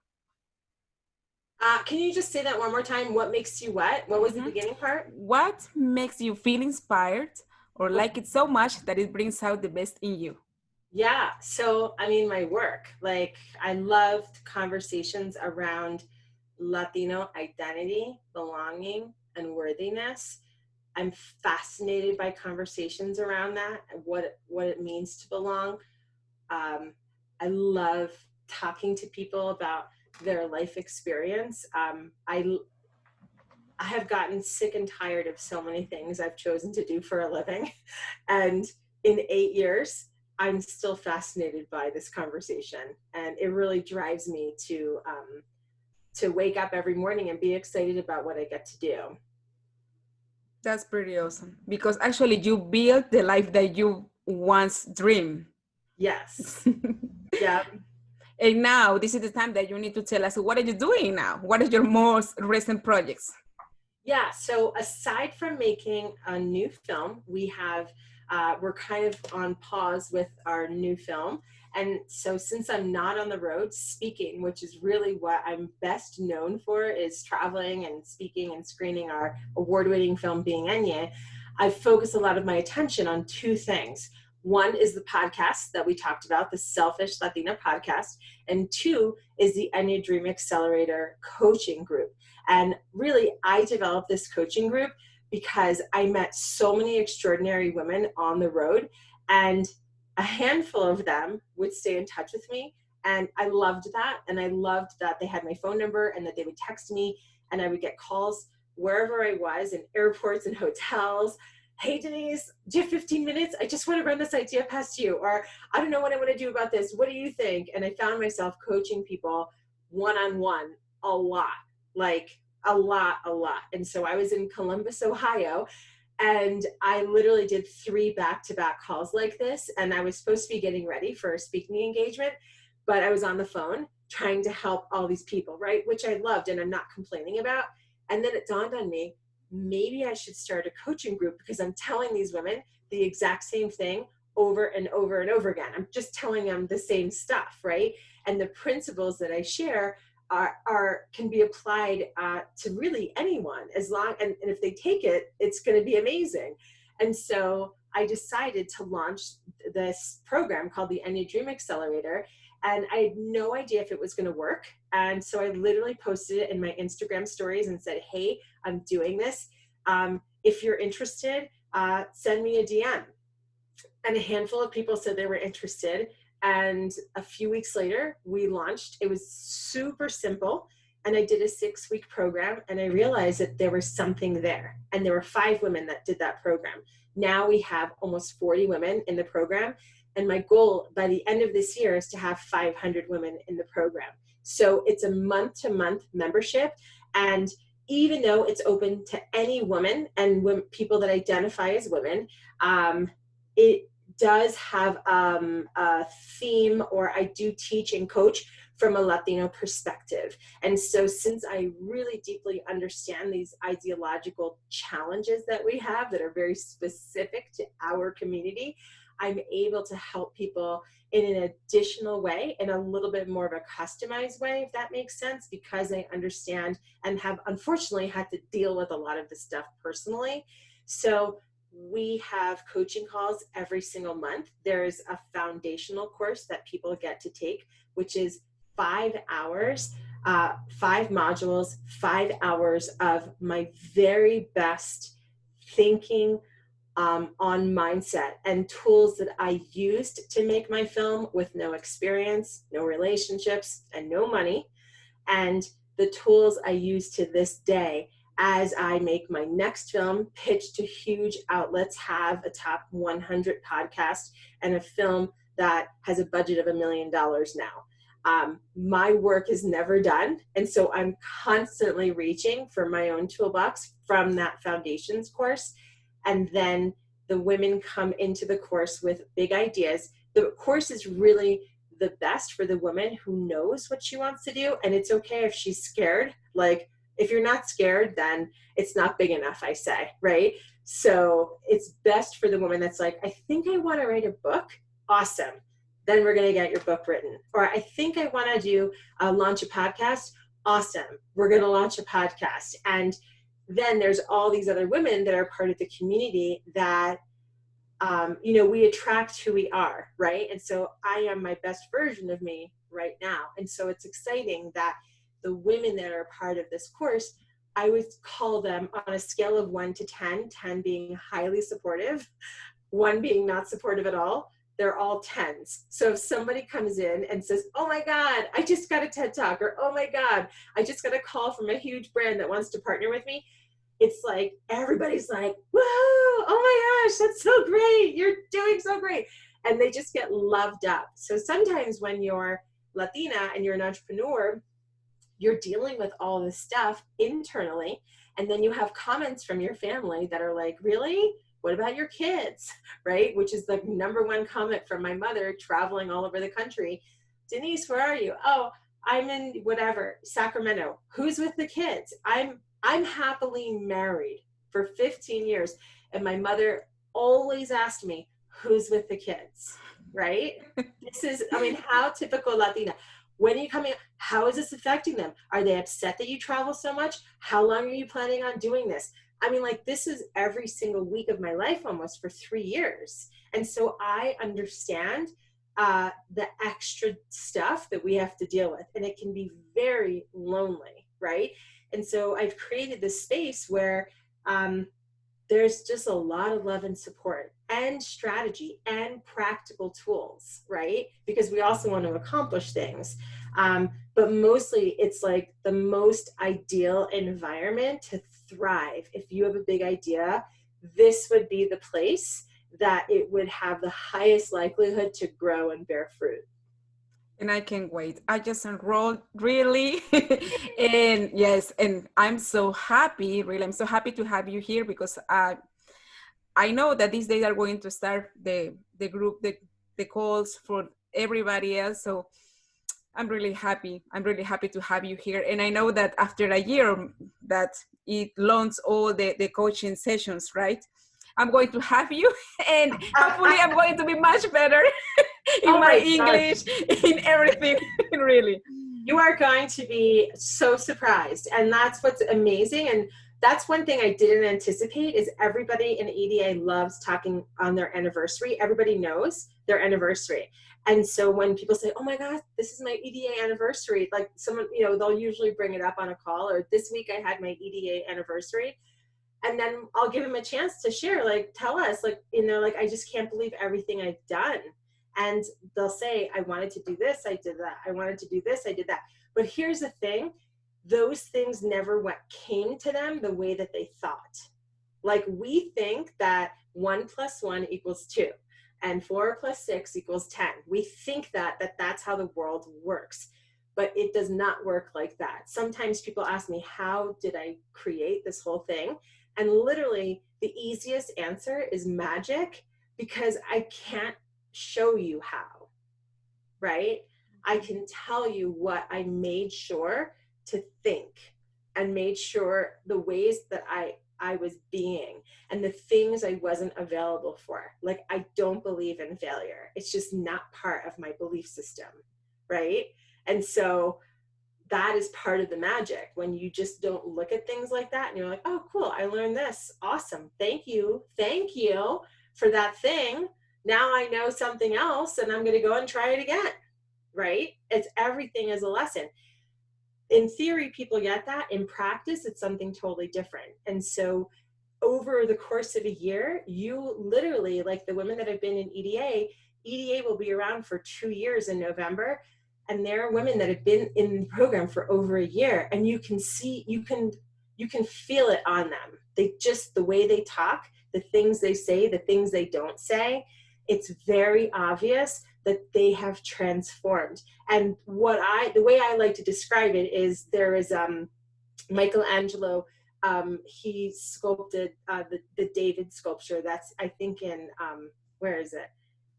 Can you just say that one more time? What makes you what? What was the beginning part? What makes you feel inspired or like it so much that it brings out the best in you? Yeah. So, I mean, my work, like I loved conversations around Latino identity, belonging, and worthiness. I'm fascinated by conversations around that and what it means to belong. I love talking to people about their life experience. I have gotten sick and tired of so many things I've chosen to do for a living. And in 8 years, I'm still fascinated by this conversation. And it really drives me to wake up every morning and be excited about what I get to do. That's pretty awesome because actually you built the life that you once dreamed. Yes. Yeah. And now this is the time that you need to tell us, what are you doing now? What are your most recent projects? Yeah, so aside from making a new film, we're kind of on pause with our new film. And so since I'm not on the road speaking, which is really what I'm best known for, is traveling and speaking and screening our award-winning film being Enye, I've focused a lot of my attention on two things. One is the podcast that we talked about, the Selfish Latina podcast. And two is the Enye Dream Accelerator coaching group. And really, I developed this coaching group because I met so many extraordinary women on the road, and a handful of them would stay in touch with me. And I loved that. And I loved that they had my phone number and that they would text me, and I would get calls wherever I was, in airports and hotels. Hey, Denise, do you have 15 minutes? I just want to run this idea past you. Or I don't know what I want to do about this. What do you think? And I found myself coaching people one-on-one a lot. Like a lot. And so I was in Columbus, Ohio, and I literally did 3 back-to-back calls like this. And I was supposed to be getting ready for a speaking engagement, but I was on the phone trying to help all these people, right? Which I loved and I'm not complaining about. And then it dawned on me, maybe I should start a coaching group because I'm telling these women the exact same thing over and over and over again. I'm just telling them the same stuff, right? And the principles that I share can be applied to really anyone, as long and if they take it, it's going to be amazing. And so I decided to launch this program called the Enye Dream Accelerator, and I had no idea if it was going to work. And so I literally posted it in my Instagram stories and said, hey, I'm doing this. If you're interested, send me a DM. And a handful of people said they were interested. And a few weeks later, we launched. It was super simple. And I did a 6-week program, and I realized that there was something there. And there were 5 women that did that program. Now we have almost 40 women in the program. And my goal by the end of this year is to have 500 women in the program. So it's a month-to-month membership. And even though it's open to any woman and people that identify as women, it does have a theme, or I do teach and coach from a Latino perspective. And so since I really deeply understand these ideological challenges that we have that are very specific to our community, I'm able to help people in an additional way, in a little bit more of a customized way, if that makes sense, because I understand and have unfortunately had to deal with a lot of this stuff personally. So we have coaching calls every single month. There's a foundational course that people get to take, which is 5 hours, 5 modules, 5 hours of my very best thinking on mindset and tools that I used to make my film with no experience, no relationships, and no money. And the tools I use to this day as I make my next film, pitch to huge outlets, have a top 100 podcast, and a film that has a budget of $1 million now. My work is never done. And so I'm constantly reaching for my own toolbox from that foundations course. And then the women come into the course with big ideas. The course is really the best for the woman who knows what she wants to do. And it's okay if she's scared. Like, if you're not scared, then it's not big enough, I say, right? So it's best for the woman that's like, I think I want to write a book. Awesome. Then we're going to get your book written. Or I think I want to launch a podcast. Awesome. We're going to launch a podcast. And then there's all these other women that are part of the community that, we attract who we are, right? And so I am my best version of me right now. And so it's exciting that the women that are part of this course, I would call them on a scale of 1 to 10, 10 being highly supportive, 1 being not supportive at all. They're all 10s. So if somebody comes in and says, oh my God, I just got a TED Talk, or oh my God, I just got a call from a huge brand that wants to partner with me, it's like, everybody's like, whoa, oh my gosh, that's so great. You're doing so great. And they just get loved up. So sometimes when you're Latina and you're an entrepreneur, you're dealing with all this stuff internally. And then you have comments from your family that are like, really? What about your kids? Right? Which is the #1 comment from my mother traveling all over the country. Denise, where are you? Oh, I'm in whatever, Sacramento. Who's with the kids? I'm happily married for 15 years. And my mother always asked me, who's with the kids? Right? This is, how typical Latina. When are you coming? How is this affecting them? Are they upset that you travel so much? How long are you planning on doing this? This is every single week of my life almost for 3 years. And so I understand the extra stuff that we have to deal with. And it can be very lonely, right? And so I've created this space where there's just a lot of love and support and strategy and practical tools, right? Because we also want to accomplish things. But mostly it's like the most ideal environment to thrive. If you have a big idea, this would be the place that it would have the highest likelihood to grow and bear fruit. And I can't wait. I just enrolled, really. And yes, and I'm so happy, really. I'm so happy to have you here because I know that these days are going to start the group, the calls for everybody else. So I'm really happy. I'm really happy to have you here. And I know that after a year that it launched all the coaching sessions, right? I'm going to have you, and hopefully I'm going to be much better in my English, in everything, really. You are going to be so surprised. And that's what's amazing. And that's one thing I didn't anticipate is everybody in EDA loves talking on their anniversary. Everybody knows their anniversary. And so when people say, oh my God, this is my EDA anniversary, like someone, they'll usually bring it up on a call, or this week I had my EDA anniversary. And then I'll give them a chance to share, like, tell us, like, I just can't believe everything I've done. And they'll say, I wanted to do this, I did that. I wanted to do this, I did that. But here's the thing, those things never came to them the way that they thought. Like, we think that 1 + 1 = 2 and 4 + 6 = 10. We think that's how the world works. But it does not work like that. Sometimes people ask me, how did I create this whole thing? And literally the easiest answer is magic, because I can't show you how, right? I can tell you what I made sure to think and made sure the ways that I was being and the things I wasn't available for. Like, I don't believe in failure. It's just not part of my belief system, right? And so that is part of the magic, when you just don't look at things like that and you're like, oh, cool, I learned this. Awesome. Thank you for that thing. Now I know something else and I'm going to go and try it again, right? It's everything is a lesson. In theory, people get that. In practice, it's something totally different. And so over the course of a year, you literally, like the women that have been in EDA will be around for 2 years in November. And there are women that have been in the program for over a year, and you can see, you can feel it on them. They just, the way they talk, the things they say, the things they don't say, it's very obvious that they have transformed. And the way I like to describe it is, there is Michelangelo, he sculpted the David sculpture that's, I think, in, where is it?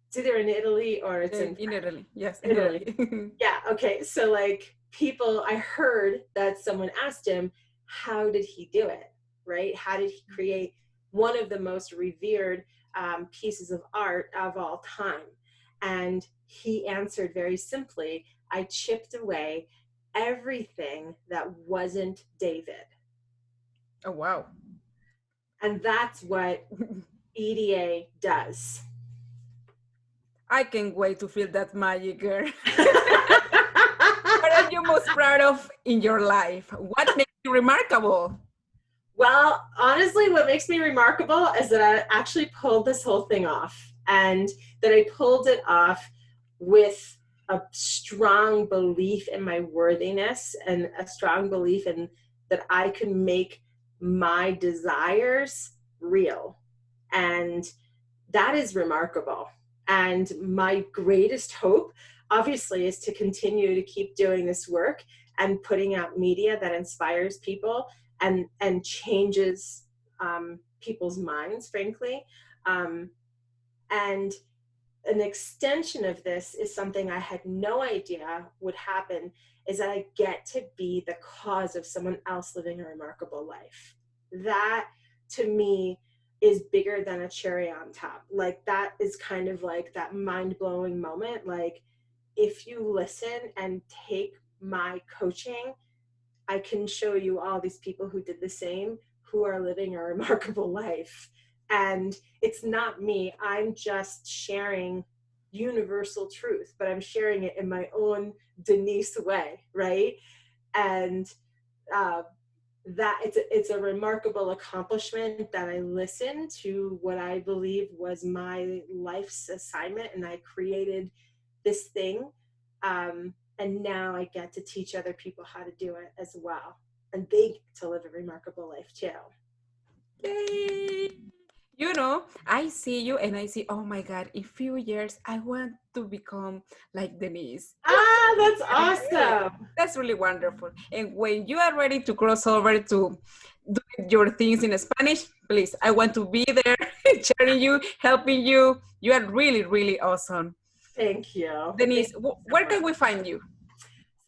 It's either in Italy or it's in Italy. Yes, in Italy. Yeah, okay. So like, I heard that someone asked him, how did he do it, right? How did he create one of the most revered pieces of art of all time? And he answered very simply, I chipped away everything that wasn't David. Oh, wow. And that's what EDA does. I can't wait to feel that magic, girl. What are you most proud of in your life? What makes you remarkable? Well, honestly, what makes me remarkable is that I actually pulled this whole thing off, and that I pulled it off with a strong belief in my worthiness and a strong belief in that I can make my desires real. And that is remarkable. And my greatest hope, obviously, is to continue to keep doing this work and putting out media that inspires people and changes people's minds, frankly. And an extension of this is something I had no idea would happen, is that I get to be the cause of someone else living a remarkable life. That, to me, is bigger than a cherry on top. Like, that is kind of like that mind-blowing moment. Like, if you listen and take my coaching, I can show you all these people who did the same, who are living a remarkable life. And it's not me. I'm just sharing universal truth, but I'm sharing it in my own Denise way, right? And that it's a remarkable accomplishment that I listened to what I believe was my life's assignment, and I created this thing. And now I get to teach other people how to do it as well. And they get to live a remarkable life too. Yay! You know, I see you and I see, oh my God, in few years, I want to become like Denise. Ah, that's awesome. That's really wonderful. And when you are ready to cross over to do your things in Spanish, please, I want to be there, cheering you, helping you. You are really, really awesome. Thank you. Denise, Thank you where can we find you?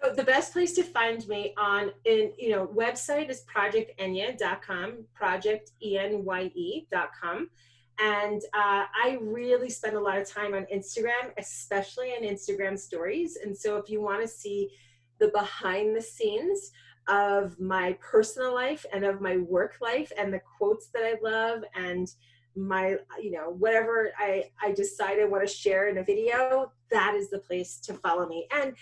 So the best place to find me website is projectenye.com, projectenye.com. And I really spend a lot of time on Instagram, especially in Instagram stories. And so if you want to see the behind the scenes of my personal life and of my work life and the quotes that I love and my, whatever I decide I want to share in a video, that is the place to follow me. And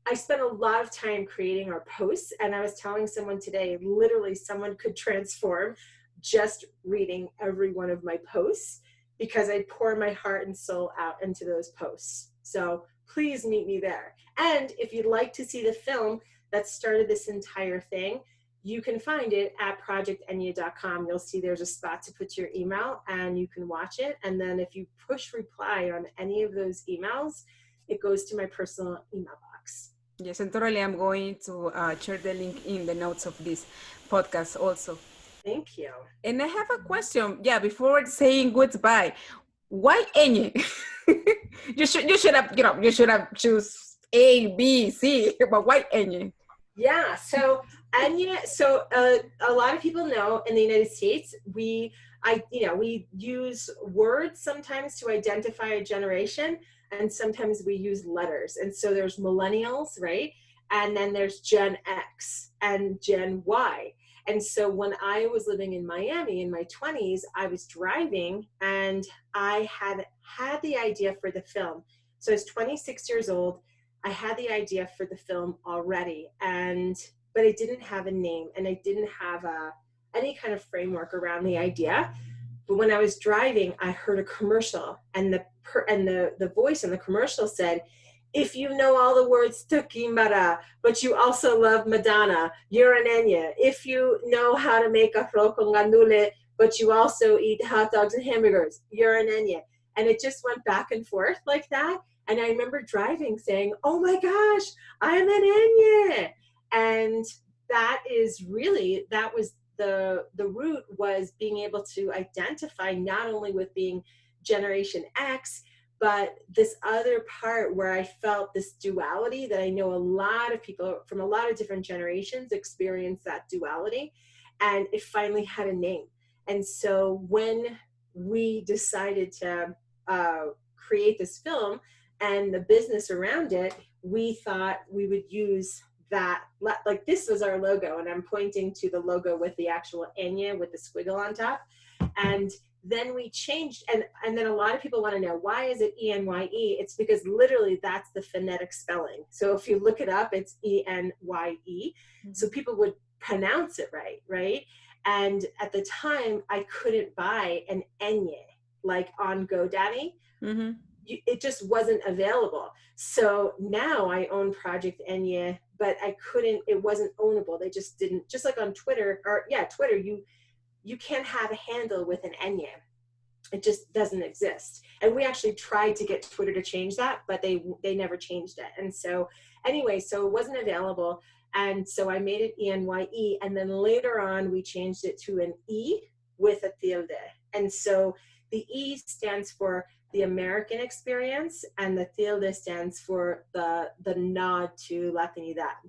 I spent a lot of time creating our posts, and I was telling someone today, literally someone could transform just reading every one of my posts, because I pour my heart and soul out into those posts. So please meet me there. And if you'd like to see the film that started this entire thing, you can find it at projectenye.com. You'll see there's a spot to put your email and you can watch it. And then if you push reply on any of those emails, it goes to my personal email box. Yes, and totally I'm going to share the link in the notes of this podcast also. Thank you. And I have a question. Yeah, before saying goodbye, why Enye? you should have choose A, B, C. But why Enye? Yeah, so Enye, so a lot of people know in the United States, we use words sometimes to identify a generation, and sometimes we use letters. And so there's millennials, right? And then there's Gen X and Gen Y. And so when I was living in Miami in my 20s, I was driving and I had the idea for the film. So I was 26 years old. I had the idea for the film already, but I didn't have a name and I didn't have any kind of framework around the idea. But when I was driving, I heard a commercial, and the voice in the commercial said, "If you know all the words to Kimbara, but you also love Madonna, you're an Enye. If you know how to make arroz con gandules, but you also eat hot dogs and hamburgers, you're an Enye." And it just went back and forth like that. And I remember driving saying, "Oh my gosh, I'm an Enye." And that was the root, was being able to identify not only with being Generation X, but this other part where I felt this duality that I know a lot of people from a lot of different generations experience that duality, and it finally had a name. And so when we decided to create this film and the business around it, we thought we would use that, like this was our logo, and I'm pointing to the logo with the actual Enye with the squiggle on top. And then we changed, and then a lot of people want to know, why is it E-N-Y-E? It's because literally that's the phonetic spelling. So if you look it up, it's E-N-Y-E. So people would pronounce it right? And at the time, I couldn't buy an Enye, like on GoDaddy. Mm-hmm. It just wasn't available. So now I own Project Enye, but it wasn't ownable. They just didn't, just like on Twitter, Twitter, you can't have a handle with an Enye. It just doesn't exist. And we actually tried to get Twitter to change that, but they never changed it. And so anyway, so it wasn't available. And so I made it E-N-Y-E. And then later on, we changed it to an E with a tilde. And so the E stands for the American experience, and the tilde stands for the nod to Latinidad.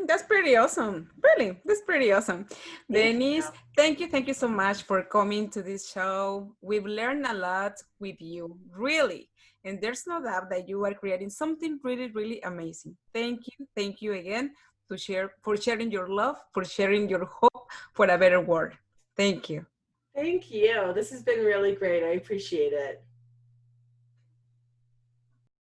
That's pretty awesome. Really, that's pretty awesome. Denise, thank you so much for coming to this show. We've learned a lot with you, really. And there's no doubt that you are creating something really, really amazing. Thank you again for sharing your love, for sharing your hope for a better world. Thank you. Thank you. This has been really great. I appreciate it.